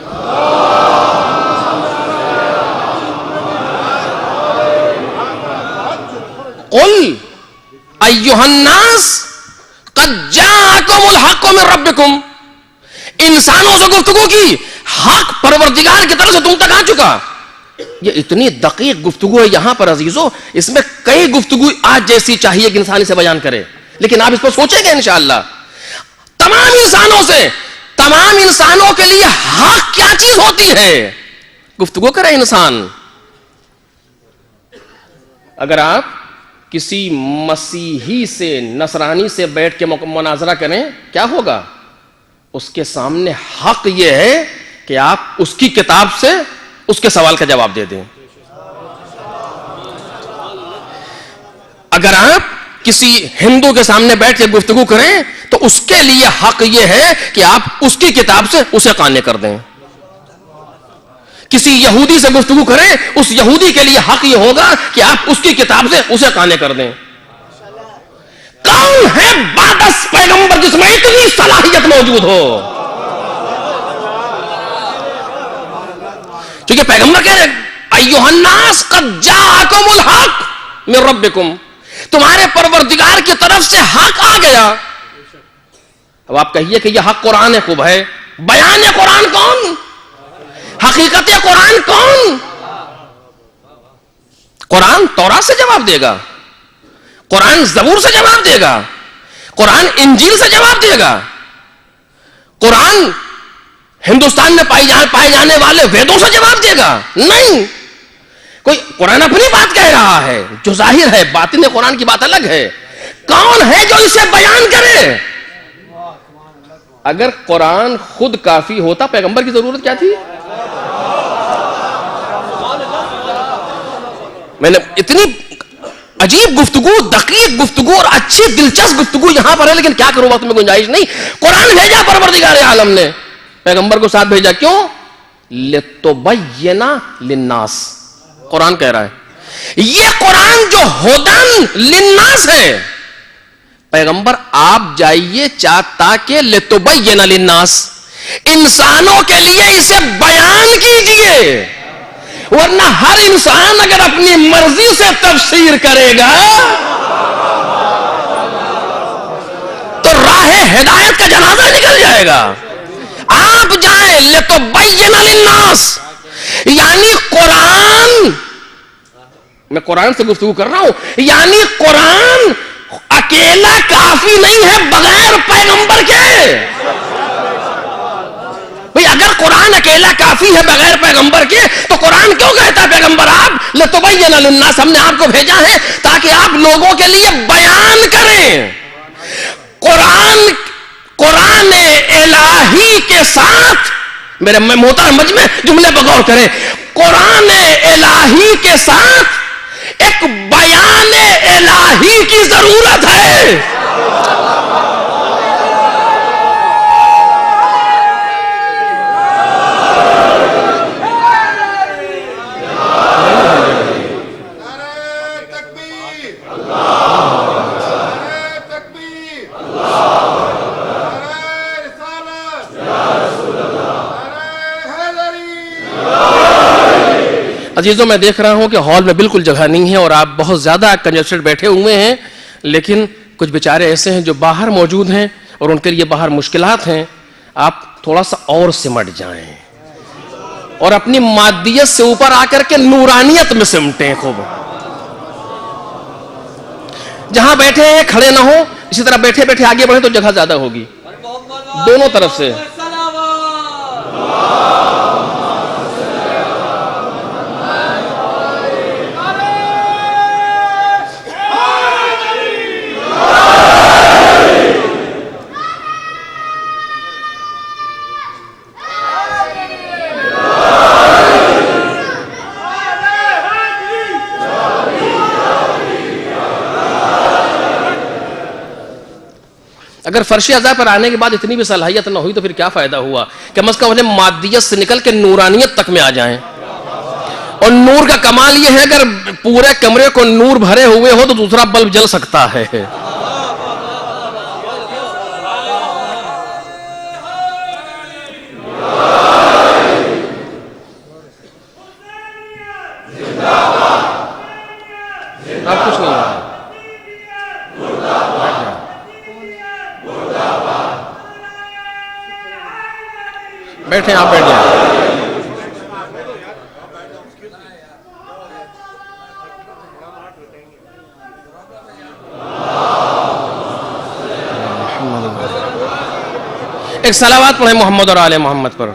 قل ایھا الناس قد جاءکم الحق من ربکم، انسانوں سے گفتگو کی، حق پروردگار کی طرف سے تم تک آ چکا. یہ اتنی دقیق گفتگو ہے یہاں پر عزیزو، اس میں کئی گفتگو آج جیسی چاہیے کہ انسان اسے بیان کرے، لیکن آپ اس پر سوچیں گے انشاءاللہ. تمام انسانوں سے، تمام انسانوں کے لیے حق کیا چیز ہوتی ہے؟ گفتگو کرے انسان. اگر آپ کسی مسیحی سے، نصرانی سے بیٹھ کے مناظرہ کریں کیا ہوگا؟ اس کے سامنے حق یہ ہے کہ آپ اس کی کتاب سے اس کے سوال کا جواب دے دیں. اگر آپ کسی ہندو کے سامنے بیٹھ کے گفتگو کریں تو اس کے لیے حق یہ ہے کہ آپ اس کی کتاب سے اسے قانع کر دیں. کسی یہودی سے گفتگو کریں، اس یہودی کے لیے حق یہ ہوگا کہ آپ اس کی کتاب سے اسے قانع کر دیں. کون ہے بادس پیغمبر جس میں اتنی صلاحیت موجود ہو؟ کیونکہ پیغمبر کہہ رہے ایھا الناس قد جاءکم الحق من ربکم، تمہارے پروردگار کی طرف سے حق آ گیا. اب آپ کہیے کہ یہ حق قرآن خوب ہے. بیان قرآن کون؟ حقیقت قرآن کون؟ قرآن تورات سے جواب دے گا، قرآن زبور سے جواب دے گا، قرآن انجیل سے جواب دے گا، قرآن ہندوستان میں پائے جانے والے ویدوں سے جواب دے گا؟ نہیں. کوئی قرآن اپنی بات کہہ رہا ہے جو ظاہر ہے، باطن قرآن کی بات الگ ہے. کون ہے جو اسے بیان کرے؟ اگر قرآن خود کافی ہوتا پیغمبر کی ضرورت کیا تھی؟ میں نے اتنی عجیب گفتگو، دقیق گفتگو اور اچھی دلچسپ گفتگو یہاں پر ہے، لیکن کیا کروں، وقت میں گنجائش نہیں. قرآن بھیجا پروردگار عالم نے، پیغمبر کو ساتھ بھیجا. کیوں؟ لِتُبَيِّنَ لِلنَّاسِ. قرآن کہہ رہا ہے یہ قرآن جو ہدن للناس ہے، پیغمبر آپ جائیے تاکہ لِتُبَيِّنَ لِلنَّاسِ، انسانوں کے لیے اسے بیان کیجئے. ورنہ ہر انسان اگر اپنی مرضی سے تفسیر کرے گا تو راہ ہدایت کا جنازہ نکل جائے گا. آپ جائیں لِتُبَيِّنَ لِلنَّاسِ، یعنی قرآن، میں قرآن سے گفتگو کر رہا ہوں، یعنی قرآن اکیلا کافی نہیں ہے بغیر پیغمبر کے. بھئی اگر قرآن اکیلا کافی ہے بغیر پیغمبر کے تو قرآن کیوں کہتا ہے پیغمبر آپ لِتُبَيِّنَ لِلنَّاسِ، ہم نے آپ کو بھیجا ہے تاکہ آپ لوگوں کے لیے بیان کریں. قرآن الہی کے ساتھ، میرے محترم مجمع جملے پر غور کریں، قرآن الہی کے ساتھ ایک بیان الہی کی ضرورت ہے. عزیزوں میں دیکھ رہا ہوں کہ ہال میں بالکل جگہ نہیں ہے اور آپ بہت زیادہ کنجسٹڈ بیٹھے ہوئے ہیں، لیکن کچھ بیچارے ایسے ہیں جو باہر موجود ہیں اور ان کے لیے باہر مشکلات ہیں. آپ تھوڑا سا اور سمٹ جائیں اور اپنی مادیت سے اوپر آ کر کے نورانیت میں سمٹیں. خوب جہاں بیٹھے ہیں کھڑے نہ ہو، اسی طرح بیٹھے بیٹھے آگے بڑھیں تو جگہ زیادہ ہوگی دونوں طرف سے. اگر فرش ازا پر آنے کے بعد اتنی بھی صلاحیت نہ ہوئی تو پھر کیا فائدہ ہوا؟ کم از کم انہیں مادیت سے نکل کے نورانیت تک میں آ جائیں. اور نور کا کمال یہ ہے اگر پورے کمرے کو نور بھرے ہوئے ہو تو دوسرا بلب جل سکتا ہے. آپ کچھ نہیں ہے. بیٹھیں، آپ بیٹھ جائیں. ایک صلوات پڑھیں محمد اور آل محمد پر.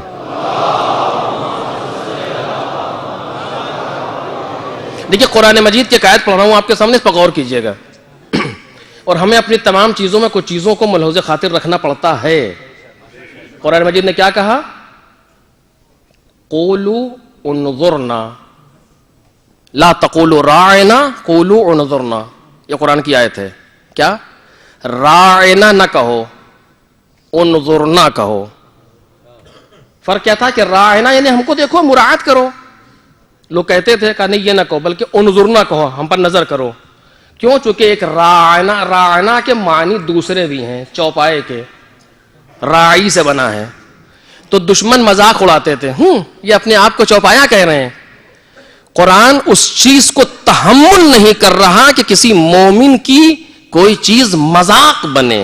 دیکھیے قرآن مجید کی ایک آیت پڑھ رہا ہوں آپ کے سامنے، اس پر غور کیجئے گا. اور ہمیں اپنی تمام چیزوں میں کچھ چیزوں کو ملحوظ خاطر رکھنا پڑتا ہے. قرآن مجید نے کیا کہا؟ قولوا انظرنا لا تقولوا راعنا قولوا انظرنا. یہ قرآن کی آیت ہے. کیا؟ راعنا نہ کہو، انظرنا کہو. فرق کیا تھا کہ راعنا یعنی ہم کو دیکھو، مراعات کرو. لوگ کہتے تھے کہ نہیں یہ نہ کہو بلکہ انظرنا کہو، ہم پر نظر کرو. کیوں؟ چونکہ ایک راعنا کے معنی دوسرے بھی ہیں، چوپائے کے. راعی سے بنا ہے. تو دشمن مذاق اڑاتے تھے، یہ اپنے آپ کو چوپایا کہہ رہے ہیں. قرآن اس چیز کو تحمل نہیں کر رہا کہ کسی مومن کی کوئی چیز مذاق بنے.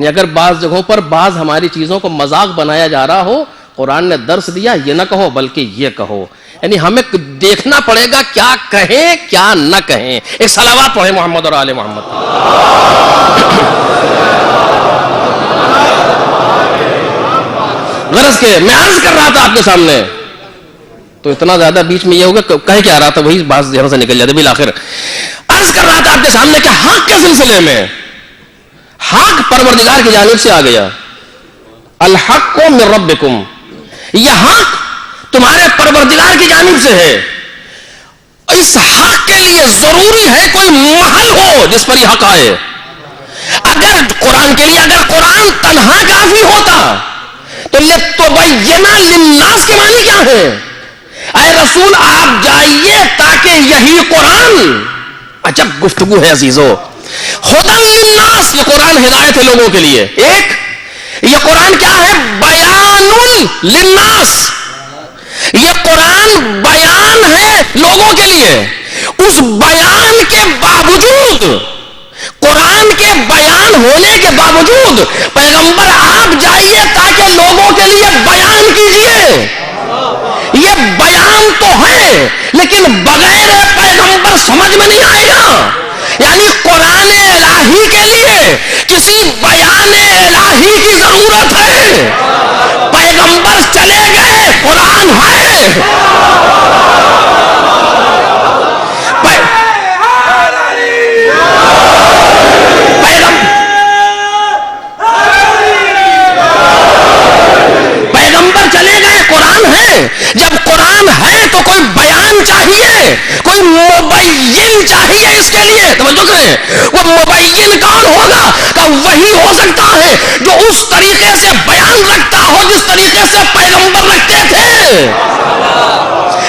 اگر بعض جگہوں پر بعض ہماری چیزوں کو مذاق بنایا جا رہا ہو، قرآن نے درس دیا یہ نہ کہو بلکہ یہ کہو. یعنی ہمیں دیکھنا پڑے گا کیا کہیں کیا نہ کہیں. ایک صلوات پڑھیں محمد اور آل محمد. غرض کے میں عرض کر رہا تھا آپ کے سامنے، تو اتنا زیادہ بیچ میں یہ ہوگا کہہ کیا رہا تھا وہی بات ذہن سے نکل جاتے. بالآخر عرض کر رہا تھا آپ کے سامنے کہ حق کے سلسلے میں حق پروردگار کی جانب سے آ گیا. الحق من ربکم، یہ حق تمہارے پروردگار کی جانب سے ہے. اس حق کے لیے ضروری ہے کوئی محل ہو جس پر یہ حق آئے. اگر قرآن کے لیے اگر قرآن تنہا کافی ہوتا تو لِتُبَيِّنَ لِلنَّاسِ کے معنی کیا ہے؟ اے رسول آپ جائیے تاکہ یہی قرآن. عجب گفتگو ہے عزیزو. ہدی للناس، یہ قرآن ہدایت ہے لوگوں کے لیے. ایک یہ قرآن کیا ہے؟ بیان للناس، یہ قرآن بیان ہے لوگوں کے لیے. اس بیان کے باوجود، قرآن کے بیان ہونے کے باوجود پیغمبر آپ جائیے تاکہ لوگوں کے لیے بیان کیجئے. یہ بیان تو ہے لیکن بغیر پیغمبر سمجھ میں نہیں آئے گا. یعنی قرآن الہی کے لیے کسی بیان الہی کی ضرورت ہے. پیغمبر چلے گئے، قرآن ہے. پیغمبر چلے گئے، قرآن ہے. جب قرآن ہے تو کوئی بیان چاہیے، کوئی مبین چاہیے. اس کے لیے توجہ کریں، وہ مبین کون ہوگا؟ کہ وہی ہو سکتا ہے جو اس طریقے سے بیان رکھتا ہو جس طریقے سے پیغمبر رکھتے تھے.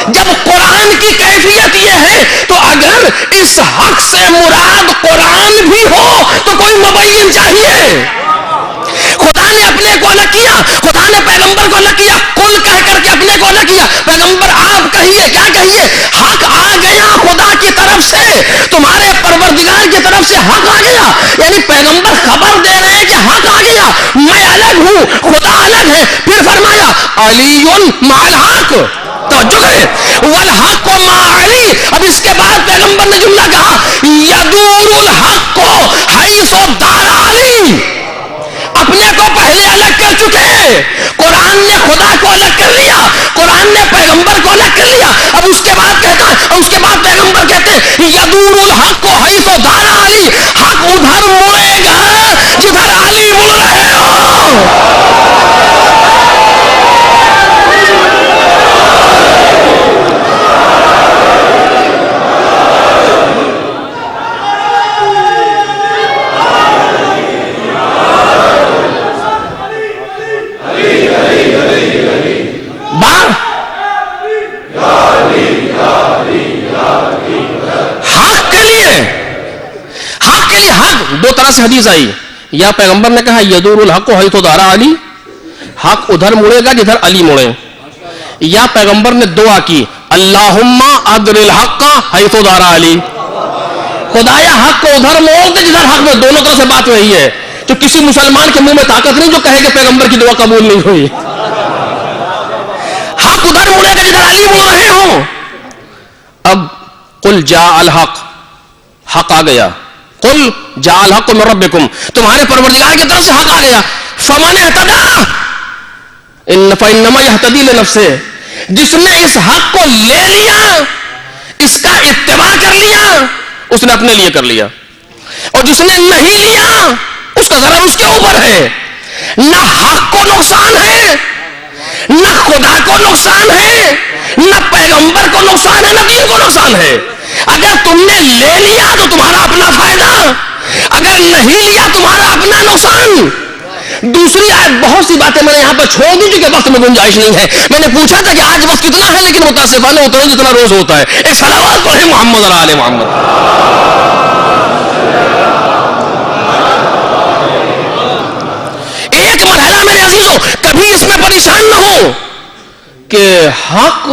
جب قرآن کی کیفیت یہ ہے تو اگر اس حق سے مراد قرآن بھی ہو تو کوئی مبین چاہیے. خدا نے اپنے کو نہ کیا، خدا نے پیغمبر کو نہ کیا، کل کہہ کر کے اپنے کو نہ کیا. پیغمبر آپ تمہارے پروردگار کی طرف سے حق آ گیا. یعنی پیغمبر خبر دے رہے ہیں کہ حق آ گیا, میں الگ ہوں, خدا الگ ہے. پھر فرمایا علی مع الحق, توجہ کریں, والحق مع علی. اب اس کے بعد پیغمبر نے جملہ کہا یدور الحق حیث دار علی. اپنے کو پہلے الگ کر چکے, قرآن نے خدا کو الگ کر لیا, قرآن نے پیغمبر کو الگ کر لیا. اب اس کے بعد کہتا, اس کے بعد پیغمبر کہتے یدور الحق حیث دار علی, حق ادھر مڑے گا جدھر علی مڑ رہے ہو. دو طرح سے حدیث آئی, یا پیغمبر نے کہا یدور الحق حیث دار علی, حق ادھر مڑے گا جدھر علی مڑے, یا پیغمبر نے دعا کی اللہم ادر الحق حیث دار علی, خدایا حق کو ادھر موڑ دے جدھر حق میں. دونوں طرح سے بات وہی ہے. جو کسی مسلمان کے منہ میں طاقت نہیں جو کہے کہ پیغمبر کی دعا قبول نہیں ہوئی. حق ادھر مڑے گا جدھر علی مڑ رہے ہوں. اب قل جاء الحق, حق آ گیا. قل جاء الحق من ربکم, تمہارے پروردگار کی طرف سے حق آ گیا. فمن اہتدی فانما یہتدی لنفسہ, جس نے اس حق کو لے لیا, اس کا اتباع کر لیا, اس نے اپنے لیے کر لیا. اور جس نے نہیں لیا اس کا ضرر اس کے اوپر ہے. نہ حق کو نقصان ہے, نہ خدا کو نقصان ہے, نہ پیغمبر کو نقصان ہے, نہ دین کو نقصان ہے. اگر تم نے لے لیا تو تمہارا اپنا فائدہ, اگر نہیں لیا تمہارا اپنا نقصان. دوسری آیت, بہت سی باتیں میں نے یہاں پر چھوڑ دی کیونکہ وقت میں گنجائش نہیں ہے. میں نے پوچھا تھا کہ آج وقت کتنا ہے, لیکن متاسفانہ اتنا جتنا روز ہوتا ہے. ایک صلوات پڑھیں محمد اور آل محمد. ایک مرحلہ میرے عزیزوں کبھی اس میں پریشان نہ ہو کہ حق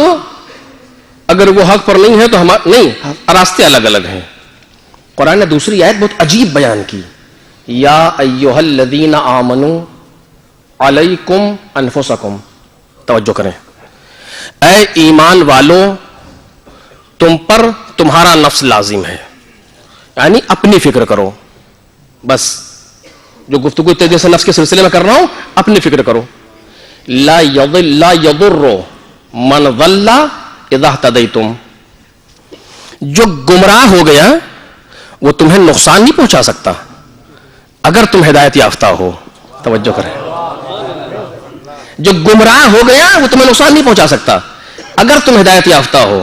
اگر وہ حق پر نہیں ہے تو ہمارے نہیں, راستے الگ الگ ہیں. قرآن نے دوسری آیت بہت عجیب بیان کی, یا ایھا الذین آمنوا علیکم انفسکم. توجہ کریں, اے ایمان والو تم پر تمہارا نفس لازم ہے, یعنی اپنی فکر کرو. بس جو گفتگو تیزی سے نفس کے سلسلے میں کر رہا ہوں, اپنی فکر کرو. لا یضر من ضل اذا اہتدیتم, جو گمراہ ہو گیا وہ تمہیں نقصان نہیں پہنچا سکتا اگر تم ہدایت یافتہ ہو. توجہ کریں, جو گمراہ ہو گیا وہ تمہیں نقصان نہیں پہنچا سکتا اگر تم ہدایت یافتہ ہو.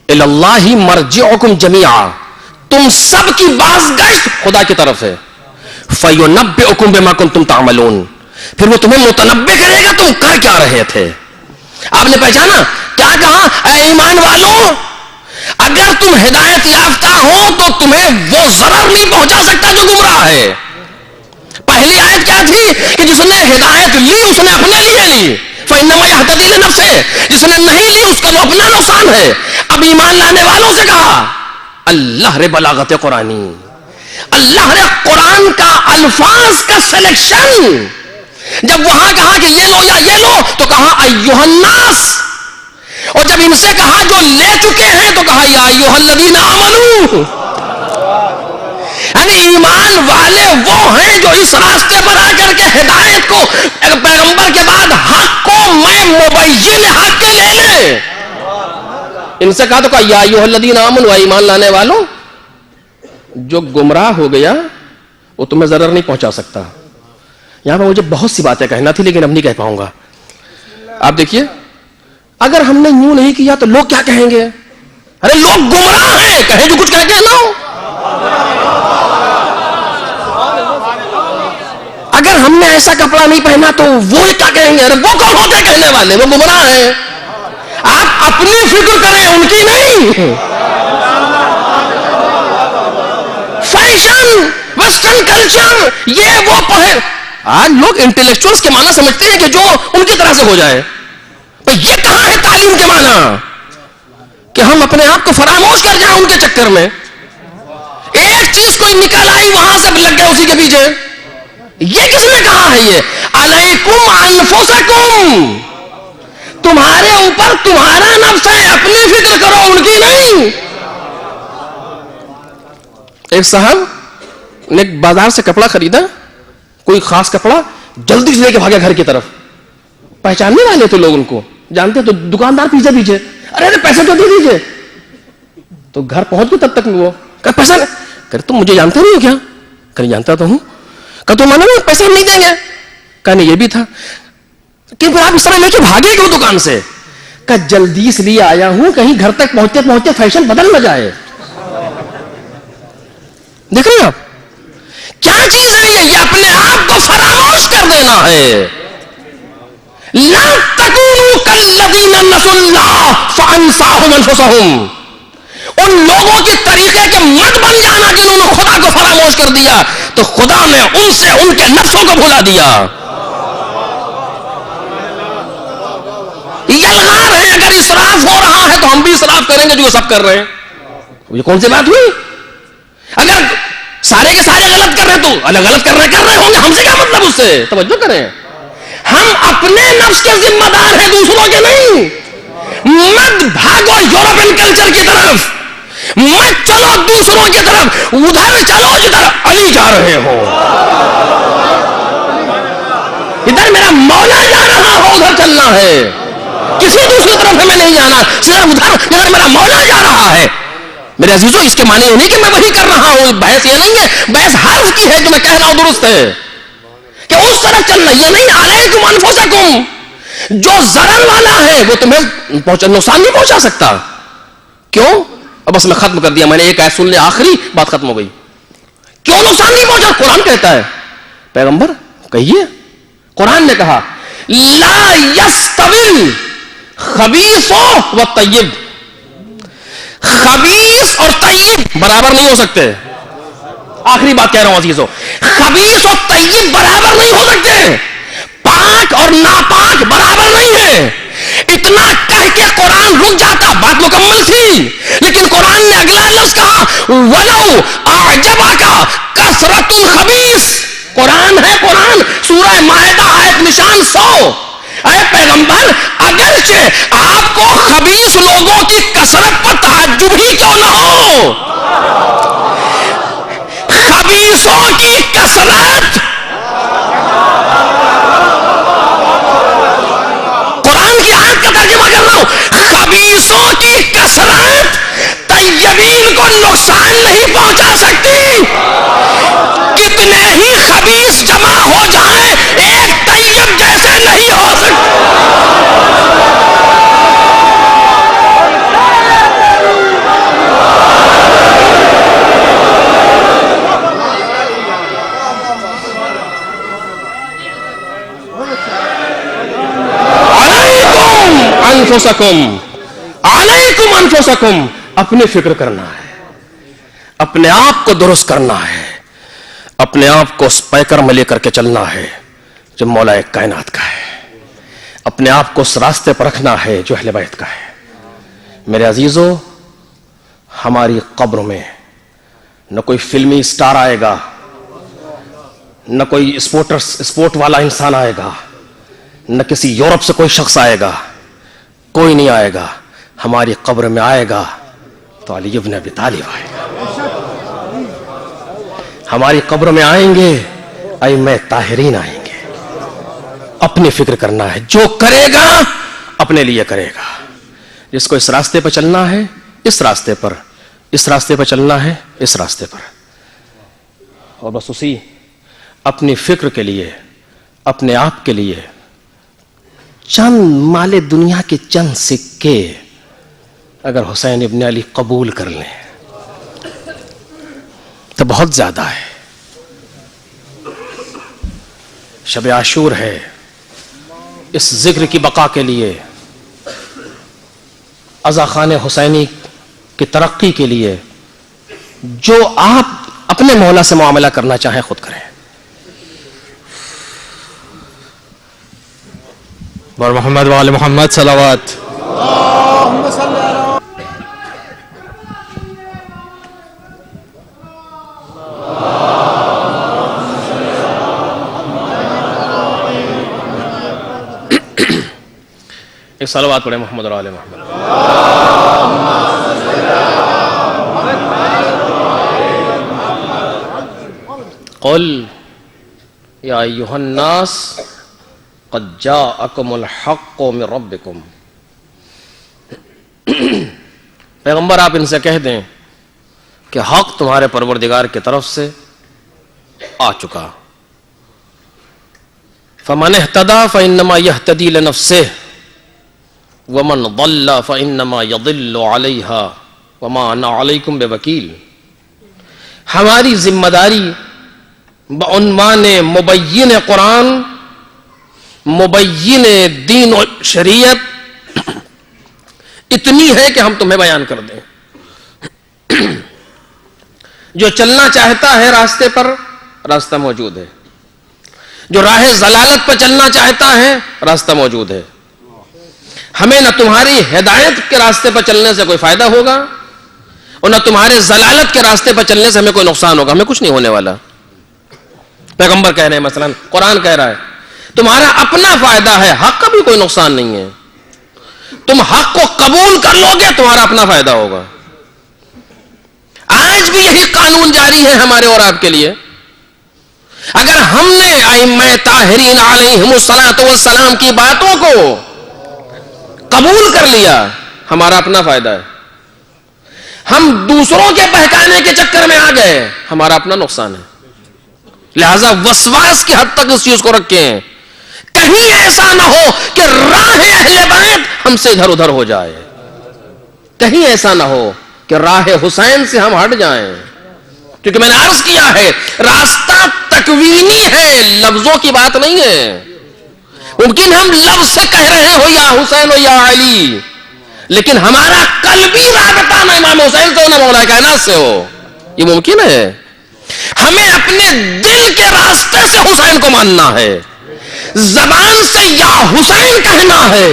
الی اللہ مرجعکم جمیعا, تم سب کی بازگشت خدا کی طرف ہے. فینبئکم بما کنتم تعملون, پھر وہ تمہیں متنبع کرے گا تم کر کیا رہے تھے. آپ نے پہچانا کیا کہا, اے ایمان والوں اگر تم ہدایت یافتہ ہو تو تمہیں وہ ضرر نہیں پہنچا سکتا جو گمراہ ہے. پہلی آیت کیا تھی کہ جس نے ہدایت لی اس نے اپنے لیے لی, فإنما يهتدي لنفسه, جس نے نہیں لی اس کا وہ اپنا نقصان ہے. اب ایمان لانے والوں سے کہا, اللہ رے بلاغت قرآنی, اللہ نے قرآن کا الفاظ کا سلیکشن, جب وہاں کہا کہ یہ لو یا یہ لو تو کہا ایھا الناس, اور جب ان سے کہا جو لے چکے ہیں تو کہا یا ایھا الذین آمنوا. یعنی ایمان والے وہ ہیں جو اس راستے پر آ کر کے ہدایت کو پیغمبر کے بعد حق کو میں مبین حق کے لے لے. ان سے کہا تو کہا یا ایھا الذین آمنوا, ایمان لانے والوں جو گمراہ ہو گیا وہ تمہیں ضرر نہیں پہنچا سکتا. یہاں پہ مجھے بہت سی باتیں کہنا تھی لیکن اب نہیں کہہ پاؤں گا. آپ دیکھیے, اگر ہم نے یوں نہیں کیا تو لوگ کیا کہیں گے, ارے لوگ گمراہ ہیں, کہیں جو کچھ کہہ کے نہ ہو. اگر ہم نے ایسا کپڑا نہیں پہنا تو وہ کیا کہیں گے, ارے وہ کون ہوتے کہنے والے, وہ گمراہ ہیں. آپ اپنی فکر کریں ان کی نہیں. فیشن, ویسٹرن کلچر, یہ وہ پہن. آج لوگ انٹلیکچوئلز کے معنی سمجھتے ہیں کہ جو ان کی طرح سے ہو جائے. یہ کہاں ہے تعلیم کے معنی کہ ہم اپنے آپ کو فراموش کر جائیں ان کے چکر میں. ایک چیز کوئی نکل آئی وہاں سے لگ گیا اسی کے پیچھے. یہ کس نے کہا ہے؟ یہ علیکم انفسکم، تمہارے اوپر تمہارا نفس ہے، اپنی فکر کرو ان کی نہیں. ایک صاحب نے بازار سے کپڑا خریدا، کوئی خاص کپڑا، جلدی سے لے کے بھاگے گھر کی طرف. پہچاننے والے تو لوگ ان کو جانتے، تو دکاندار پیچھے پیچھے، ارے پیسے تو دے دیجیے. تو گھر پہنچ گئے تب تک وہ کہ پیسہ کہ تم مجھے جانتے نہیں ہو کیا؟ کہ جانتا تو ہوں. کہ تو مانا پیسے ہم نہیں دیں گے. کہ نہیں، یہ بھی تھا کہ پھر آپ اس طرح لے کے بھاگے کیوں دکان سے؟ کہ جلدی اس لیے آیا ہوں کہیں گھر تک پہنچتے پہنچتے فیشن بدل نہ جائے. دیکھ رہے ہیں آپ کیا چیز ہے یہ اپنے آپ کو فراموش کر دینا ہے. لا تکونوا کالذین نسوا اللہ فانساہم انفسہم. ان لوگوں کے طریقے کے مت بن جانا جنہوں نے خدا کو فراموش کر دیا تو خدا نے ان سے ان کے نفسوں کو بھلا دیا. یلغار ہے، اگر اسراف ہو رہا ہے تو ہم بھی اسراف کریں گے جو سب کر رہے ہیں. یہ کون سی بات ہوئی؟ اگر سارے کے سارے غلط کر رہے ہیں تو الگ غلط کر رہے ہوں گے، ہم سے کیا مطلب؟ اس سے توجہ کریں. ہم اپنے نفس کے ذمہ دار ہیں، دوسروں کے نہیں. مت بھاگو یورپین کلچر کی طرف، مت چلو دوسروں کی طرف، ادھر چلو جدھر علی جا رہے ہو. ادھر میرا مولا جا رہا ہو ادھر چلنا ہے، کسی دوسری طرف ہمیں نہیں جانا، صرف ادھر جدھر میرا مولا جا رہا ہے. میرے عزیزو اس کے معنی یہ نہیں کہ میں وہی کر رہا ہوں، بحث یہ نہیں ہے، بحث حرف کی ہے جو میں کہہ رہا ہوں درست ہے کہ اس طرف چلنا. یہ نہیں علیکم انفسکم، جو ضرر والا ہے وہ تمہیں نقصان نہیں پہنچا سکتا. کیوں؟ اب بس میں ختم کر دیا، میں نے ایک آیت سن لی، آخری بات ختم ہو گئی. کیوں نقصان نہیں پہنچا؟ قرآن کہتا ہے. پیغمبر کہیے، قرآن نے کہا لا یستوی الخبیث والطیب. خبیث اور طیب برابر نہیں ہو سکتے. آخری بات کہہ رہا ہوں عزیزو، خبیث اور طیب برابر نہیں ہو سکتے. پاک اور ناپاک برابر نہیں ہے. اتنا کہہ کے قرآن رک جاتا، بات مکمل تھی، لیکن قرآن نے اگلا لفظ کہا وَلَوْ أَعْجَبَكَ كَثْرَةُ الْخَبِيثِ. قرآن ہے، قرآن سورہ مائدہ آیت نشان 100. اے پیغمبر اگرچہ آپ کو خبیث لوگوں کی کثرت پر تعجب ہی کیوں نہ ہو، خبیثوں کی کثرت، قرآن کی آیت کا ترجمہ کر رہا ہوں، خبیثوں کی کثرت طیبین کو نقصان نہیں پہنچا سکتی. کتنے ہی خبیث جمع ہو جائیں ایک طیب جیسے نہیں ہو سکتے. علیکم انفسکم، اپنی فکر کرنا ہے، اپنے آپ کو درست کرنا ہے، اپنے آپ کو اس پیکر میں لے کر کے چلنا ہے جو مولا کائنات کا ہے، اپنے آپ کو اس راستے پر رکھنا ہے جو اہل بیت کا ہے. میرے عزیزو، ہماری قبر میں نہ کوئی فلمی سٹار آئے گا، نہ کوئی اسپورٹ والا انسان آئے گا، نہ کسی یورپ سے کوئی شخص آئے گا، کوئی نہیں آئے گا. ہماری قبر میں آئے گا تو علی ابن ابی طالب آئے گا. ہماری قبر میں آئیں گے ائمہ طاہرین آئیں گے. اپنی فکر کرنا ہے، جو کرے گا اپنے لیے کرے گا. جس کو اس راستے پہ چلنا ہے اس راستے پر، اس راستے پہ چلنا ہے اس راستے پر، اور بس اسی اپنی فکر کے لیے، اپنے آپ کے لیے چند مال دنیا کے چند سکے اگر حسین ابن علی قبول کر لیں تو بہت زیادہ ہے. شب عاشور ہے، اس ذکر کی بقا کے لیے، عزا خان حسینی کی ترقی کے لیے جو آپ اپنے مولا سے معاملہ کرنا چاہیں خود کریں. محمد وآل محمد صلوات. صلوات پڑھیں محمد اور آل محمد. قل یا ایھا الناس قد جاءکم الحق من ربکم. پیغمبر آپ ان سے کہہ دیں کہ حق تمہارے پروردگار کی طرف سے آ چکا. فمن اہتدی فانما یہتدی لنفسہ ومن ضل فانما یضل علیہا وما انا علیکم بوکیل. ہماری ذمہ داری بعنوان مبین قرآن، مبین دین و شریعت اتنی ہے کہ ہم تمہیں بیان کر دیں. جو چلنا چاہتا ہے راستے پر، راستہ موجود ہے. جو راہ ضلالت پر چلنا چاہتا ہے، راستہ موجود ہے. ہمیں نہ تمہاری ہدایت کے راستے پر چلنے سے کوئی فائدہ ہوگا اور نہ تمہارے ضلالت کے راستے پر چلنے سے ہمیں کوئی نقصان ہوگا. ہمیں کچھ نہیں ہونے والا. پیغمبر کہہ رہے ہیں، مثلا قرآن کہہ رہا ہے تمہارا اپنا فائدہ ہے، حق کا بھی کوئی نقصان نہیں ہے. تم حق کو قبول کر لو گے تمہارا اپنا فائدہ ہوگا. آج بھی یہی قانون جاری ہے ہمارے اور آپ کے لیے. اگر ہم نے ائمہ طاہرین علیہم الصلوۃ والسلام کی باتوں کو قبول کر لیا، ہمارا اپنا فائدہ ہے. ہم دوسروں کے بہکانے کے چکر میں آ گئے، ہمارا اپنا نقصان ہے. لہذا وسواس کی حد تک اس چیز کو رکھیں، کہیں ایسا نہ ہو کہ راہ اہل بیت ہم سے ادھر ادھر ہو جائے. کہیں ایسا نہ ہو کہ راہ حسین سے ہم ہٹ جائیں. کیونکہ میں نے عرض کیا ہے راستہ تکوینی ہے، لفظوں کی بات نہیں ہے. ممکن ہم لفظ سے کہہ رہے ہو یا حسین ہو یا علی، لیکن ہمارا قلبی رابطہ نہ امام حسین سے ہو نہ مولا کائنات سے ہو. یہ ممکن ہے. ہمیں اپنے دل کے راستے سے حسین کو ماننا ہے، زبان سے یا حسین کہنا ہے،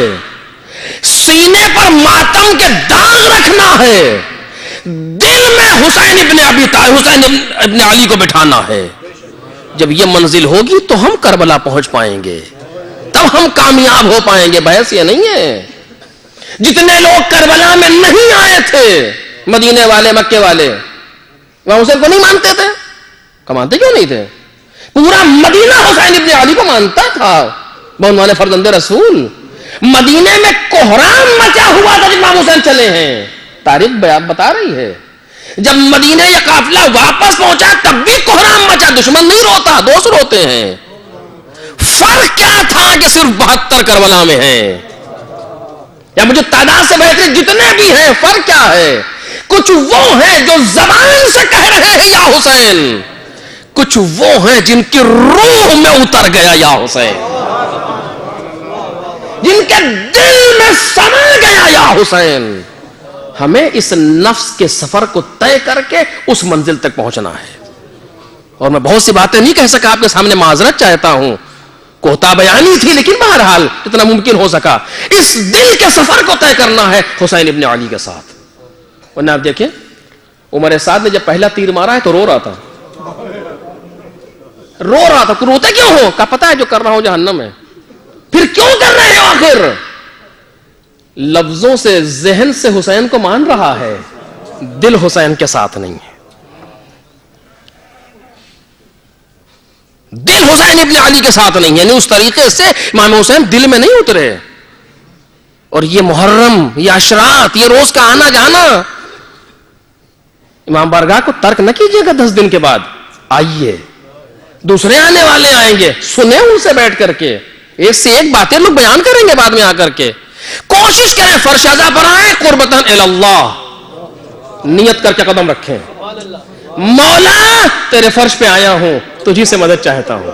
سینے پر ماتم کے داغ رکھنا ہے، دل میں حسین ابن علی کو بٹھانا ہے. جب یہ منزل ہوگی تو ہم کربلا پہنچ پائیں گے، تب ہم کامیاب ہو پائیں گے. بحث یہ نہیں ہے. جتنے لوگ کربلا میں نہیں آئے تھے، مدینے والے، مکے والے، وہاں حسین کو نہیں مانتے تھے. مانتے کیوں نہیں تھے؟ پورا مدینہ حسین ابن علی کو مانتا تھا بعنوان فرزند رسول. مدینے میں کوہرام مچا ہوا تھا جب امام حسین چلے ہیں. تاریخ بتا رہی ہے جب مدینے یہ قافلہ واپس پہنچا تب بھی کوہرام مچا. دشمن نہیں روتا، دوست روتے ہیں. فرق کیا تھا کہ صرف 72 کربلا میں ہیں، یا مجھے تعداد سے بہتر جتنے بھی ہیں، فرق کیا ہے؟ کچھ وہ ہیں جو زبان سے کہہ رہے ہیں یا حسین، کچھ وہ ہیں جن کی روح میں اتر گیا یا حسین، جن کے دل میں سما گیا یا حسین. ہمیں اس نفس کے سفر کو طے کر کے اس منزل تک پہنچنا ہے. اور میں بہت سی باتیں نہیں کہہ سکا، آپ کے سامنے معذرت چاہتا ہوں، کوتا بیانی تھی، لیکن بہرحال جتنا ممکن ہو سکا اس دل کے سفر کو طے کرنا ہے حسین ابن علی کے ساتھ. ورنہ آپ دیکھیں عمر سعد نے جب پہلا تیر مارا ہے تو رو رہا تھا. روتے کیوں ہو؟ کا پتہ ہے جو کر رہا ہوں جہنم ہے. پھر کیوں کر رہے ہو آخر؟ لفظوں سے، ذہن سے حسین کو مان رہا ہے، دل حسین کے ساتھ نہیں ہے. دل حسین ابن علی کے ساتھ نہیں ہے. یعنی اس طریقے سے امام حسین دل میں نہیں اترے. اور یہ محرم، یہ عشرات، یہ روز کا آنا جانا، امام بارگاہ کو ترک نہ کیجیے گا 10 دن کے بعد. آئیے، دوسرے آنے والے آئیں گے، سنیں ان سے بیٹھ کر کے، ایک سے ایک باتیں لوگ بیان کریں گے بعد میں آ کر کے. کوشش کریں فرش ازا پر آئیں، قربتاً اللہ، نیت کر کے قدم رکھیں، مولا تیرے فرش پہ آیا ہوں، تجھی سے مدد چاہتا ہوں.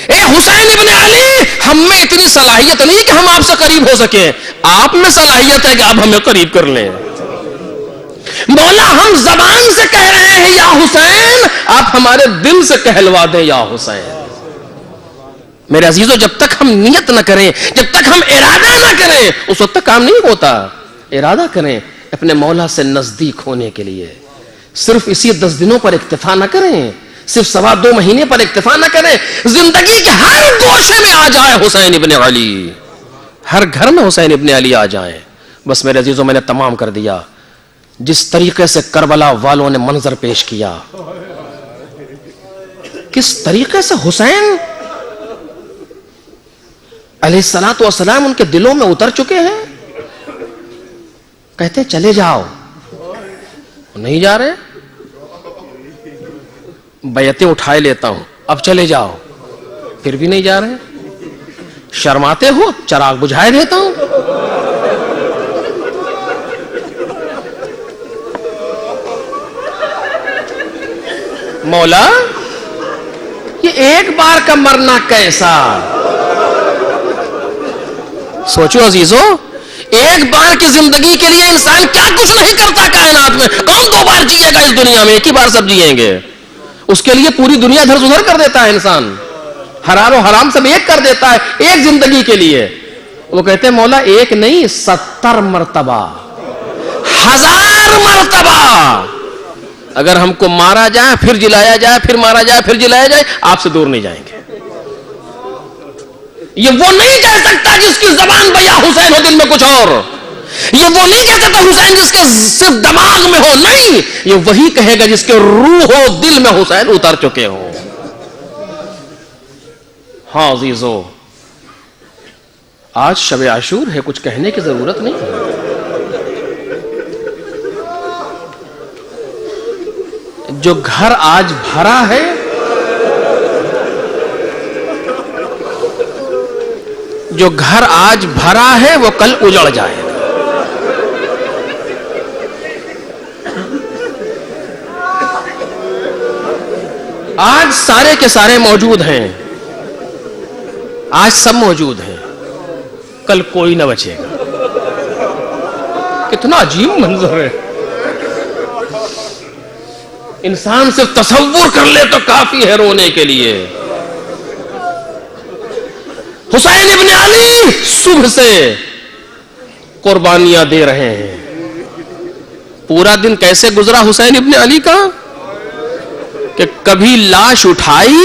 اے حسین ابن علی، ہم میں اتنی صلاحیت نہیں کہ ہم آپ سے قریب ہو سکیں، آپ میں صلاحیت ہے کہ آپ ہمیں قریب کر لیں. مولا ہم زبان سے کہہ رہے ہیں یا حسین، آپ ہمارے دل سے کہلوا دیں یا حسین. میرے عزیزو، جب تک ہم نیت نہ کریں، جب تک ہم ارادہ نہ کریں، اس وقت تک کام نہیں ہوتا. ارادہ کریں اپنے مولا سے نزدیک ہونے کے لیے. صرف اسی 10 دنوں پر اکتفا نہ کریں، صرف 2.25 مہینے پر اکتفا نہ کریں. زندگی کے ہر گوشے میں آ جائے حسین ابن علی، ہر گھر میں حسین ابن علی آ جائیں. بس میرے عزیزوں میں نے تمام کر دیا. جس طریقے سے کربلا والوں نے منظر پیش کیا, کس طریقے سے حسین علیہ الصلوۃ والسلام ان کے دلوں میں اتر چکے ہیں. کہتے چلے جاؤ, نہیں جا رہے. بیعتیں اٹھائے لیتا ہوں, اب چلے جاؤ, پھر بھی نہیں جا رہے. شرماتے ہو, چراغ بجھائے دیتا ہوں. مولا یہ ایک بار کا مرنا کیسا. سوچو عزیزو, ایک بار کی زندگی کے لیے انسان کیا کچھ نہیں کرتا کائنات میں. کون 2 بار جیے گا اس دنیا میں؟ ایک ہی بار سب جیئیں گے. اس کے لیے پوری دنیا ادھر ادھر کر دیتا ہے انسان, حلال و حرام سب ایک کر دیتا ہے ایک زندگی کے لیے. وہ کہتے ہیں مولا ایک نہیں 70 مرتبہ, 1000 مرتبہ اگر ہم کو مارا جائے, پھر جلایا جائے, پھر مارا جائے, پھر جلایا جائے, آپ سے دور نہیں جائیں گے. یہ وہ نہیں کہہ سکتا جس کی زبان بیا حسین ہو دل میں کچھ اور. یہ وہ نہیں کہہ سکتا حسین جس کے صرف دماغ میں ہو. نہیں, یہ وہی کہے گا جس کے روح و دل میں حسین اتر چکے ہوں. ہاں عزیزو, آج شب عاشور ہے, کچھ کہنے کی ضرورت نہیں ہے. جو گھر آج بھرا ہے, جو گھر آج بھرا ہے وہ کل اجڑ جائے گا. آج سارے کے سارے موجود ہیں, آج سب موجود ہیں, کل کوئی نہ بچے گا. کتنا عجیب منظر ہے. انسان صرف تصور کر لے تو کافی ہے رونے کے لیے. حسین ابن علی صبح سے قربانیاں دے رہے ہیں. پورا دن کیسے گزرا حسین ابن علی کا کہ کبھی لاش اٹھائی,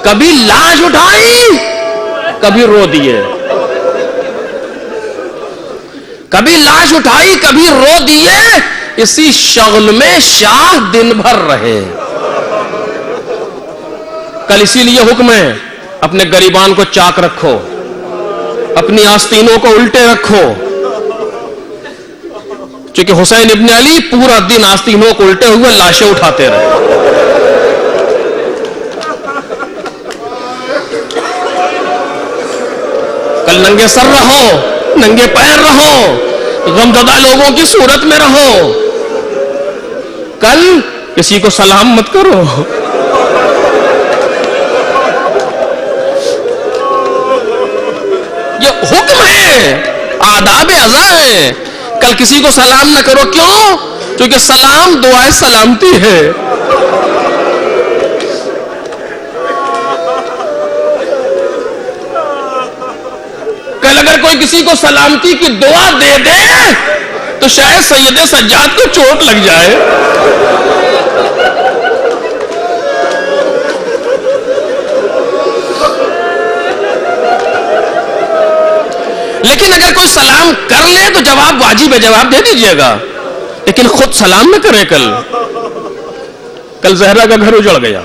کبھی لاش اٹھائی, کبھی رو دیے. کبھی لاش اٹھائی, کبھی رو دیے. اسی شغل میں شاہ دن بھر رہے. کل اسی لیے حکم ہے اپنے گریبان کو چاک رکھو, اپنی آستینوں کو الٹے رکھو. چونکہ حسین ابن علی پورا دن آستینوں کو الٹے ہوئے لاشیں اٹھاتے رہے. کل ننگے سر رہو, ننگے پیر رہو, غمزدہ لوگوں کی صورت میں رہو. کل کسی کو سلام مت کرو. یہ حکم ہے, آداب ازاں ہے. کل کسی کو سلام نہ کرو. کیوں؟ کیونکہ سلام دعائے سلامتی ہے. کل اگر کوئی کسی کو سلامتی کی دعا دے دے تو شاید سید سجاد کو چوٹ لگ جائے. لیکن اگر کوئی سلام کر لے تو جواب واجب ہے, جواب دے دیجئے گا. لیکن خود سلام نہ کرے. کل زہرا کا گھر اجڑ گیا.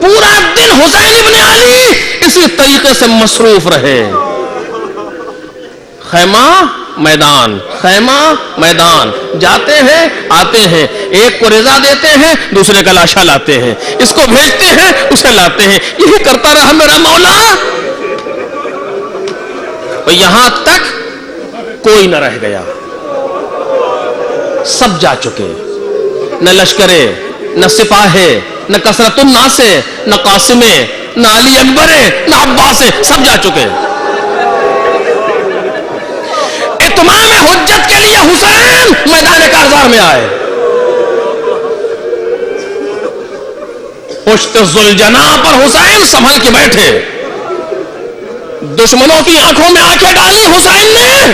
پورا دن حسین ابن علی اسی طریقے سے مصروف رہے. خیمہ میدان, خیمہ میدان, جاتے ہیں آتے ہیں. ایک کو رضا دیتے ہیں, دوسرے کا لاشا لاتے ہیں. اس کو بھیجتے ہیں, اسے لاتے ہیں. یہی کرتا رہا میرا مولا. اور یہاں تک کوئی نہ رہ گیا, سب جا چکے. نہ لشکرے, نہ سپاہے, نہ کثرت الناس, نہ قاسمے, نہ علی اکبر, نہ عباس, سب جا چکے. اتمام حجت کے لیے حسین میدان کارزار میں آئے. پشت ذوالجناح پر حسین سنبھل کے بیٹھے. دشمنوں کی آنکھوں میں آنکھیں ڈالی حسین نے,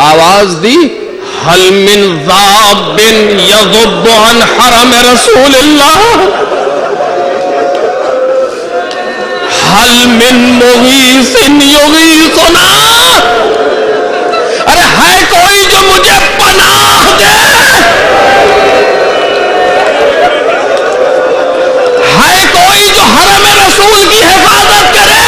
آواز دی حل من ذاب یذب عن حرم رسول اللہ. هل من مغیث یغیثنا، ارے ہے کوئی جو مجھے پناہ دے، ہے کوئی جو حرم رسول کی حفاظت کرے.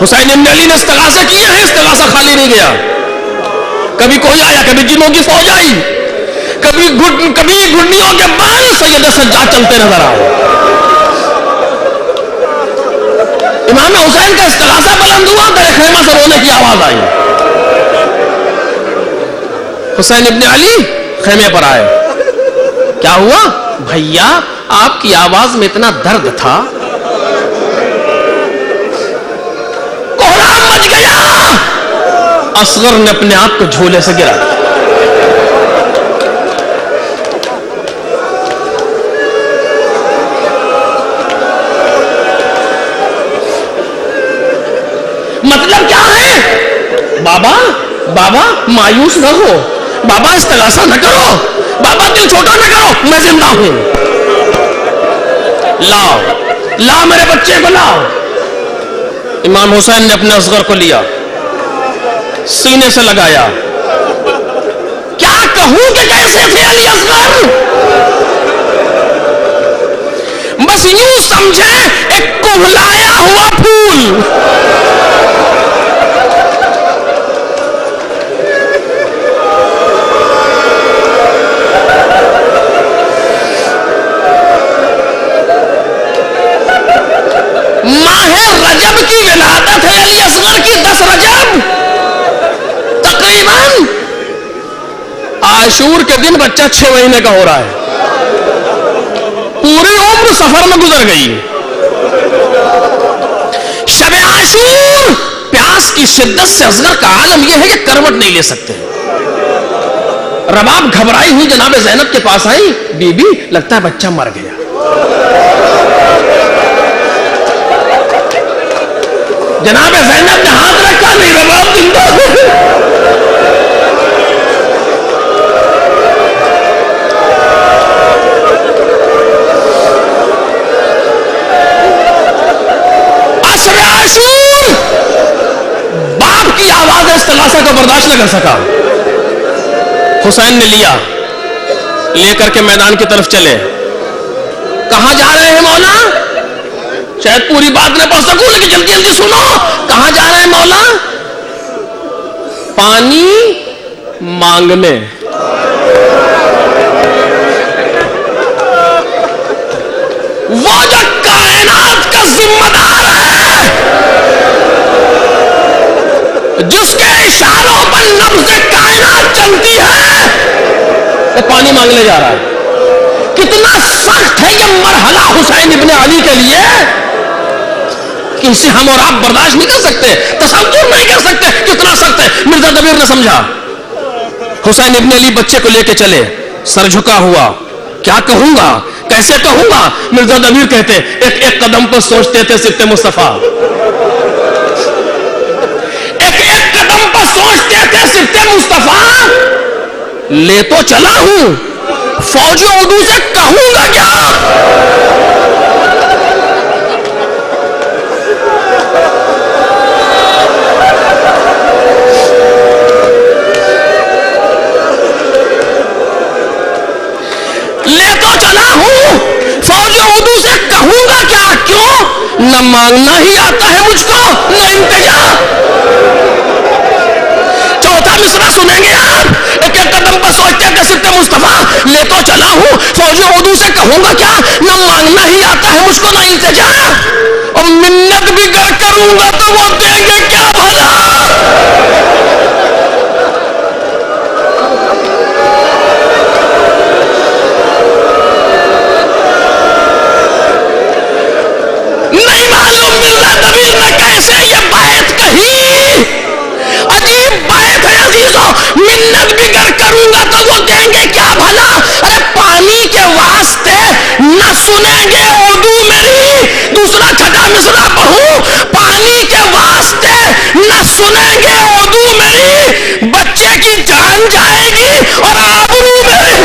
حسین ابن علی نے استغاثہ کیا ہے، استغاثہ خالی نہیں گیا. کبھی کوئی آیا، کبھی جنوں کی فوج آئی، کبھی گھڑنیوں کے بال سید سجاد چلتے نظر آئے. امام حسین کا استغاثہ بلند ہوا، در خیمہ سے رونے کی آواز آئی. حسین ابن علی خیمے پر آئے. کیا ہوا بھیا، آپ کی آواز میں اتنا درد تھا، کوہرام مچ گیا. اصغر نے اپنے آپ کو جھولے سے گرا دیا. مطلب کیا ہے؟ بابا مایوس نہ ہو، بابا استغاثہ نہ کرو، بابا دل چھوٹا نہ کرو، میں زندہ ہوں. لاؤ میرے بچے کو لاؤ. امام حسین نے اپنے اصغر کو لیا، سینے سے لگایا. کیا کہوں کہ کیسے تھے علی اصغر؟ بس یوں سمجھے ایک کہلایا ہوا پھول. رجب کی ولادت ہے علی اصغر کی، 10 رجب تقریباً. عاشور کے دن بچہ 6 مہینے کا ہو رہا ہے. پوری عمر سفر میں گزر گئی. شب عاشور، پیاس کی شدت سے اصغر کا عالم یہ ہے کہ کروٹ نہیں لے سکتے. رباب گھبرائی ہوئی جناب زینب کے پاس آئی. بی بی لگتا ہے بچہ مر گیا. جناب زینب نے ہاتھ رکھا، نہیں رباب زندہ ہے. عشر عاشور باپ کی آواز استغاثہ کو برداشت نہ کر سکا. حسین نے لے کر کے میدان کی طرف چلے. کہاں جا رہے ہیں مولا؟ شاید پوری بات نہ پڑھ سکوں لیکن جلدی جلدی سنو. کہاں جا رہے ہیں مولا؟ پانی مانگنے. وہ جو کائنات کا ذمہ دار ہے، جس کے اشاروں پر نبض کائنات چلتی ہے، وہ پانی مانگنے جا رہا ہے. کتنا سخت ہے یہ مرحلہ حسین ابن علی کے لیے کہ اسے ہم اور آپ برداشت نہیں کر سکتے، تصور نہیں کر سکتے کتنا سخت ہے. مرزا دبیر نے سمجھا. حسین ابن علی بچے کو لے کے چلے، سر جھکا ہوا. کیا کہوں گا، کیسے کہوں گا؟ مرزا دبیر کہتے ایک ایک قدم پر سوچتے تھے سبط مصطفیٰ. ایک ایک قدم پر سوچتے تھے سبط مصطفیٰ. لے تو چلا ہوں، فوج اردو سے کہوں گا کیا؟ لے تو چلا ہوں، فوج اردو سے کہوں گا کیا؟ کیوں؟ نہ مانگنا ہی آتا ہے مجھ کو، نہ انتجا. چوتھا مصرع سنیں گے آپ. ایک ایک قدم پر سوچتے تھے سبط مصطفیٰ. لے تو چلا ہوں، فوج اردو سے کہوں گا کیا؟ نہ مانگنا ہی آتا ہے مجھ کو، نہ انتجا. اور منت بھی کروں گا تو وہ دیں گے کیا بھلا؟ نہیں معلوم مرزا دبیر نے کیسے یہ بیعت کہی. عجیب بیعت ہے عزیزوں. منت بھی کروں گا تو وہ دیں گے کیا بھلا. ارے پانی کے واسطے نہ سنیں گے اردو میری. دوسرا چھٹا مصرع پڑھوں. پانی کے واسطے نہ سنیں گے اردو میری. بچے کی جان جائے گی اور آبرو میری.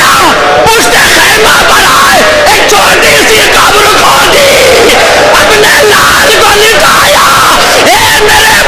آیا، پشت خیمہ پر آئے، ایک چھوٹی سی قبر کھودی، اپنے لال کو لٹایا، اے میرے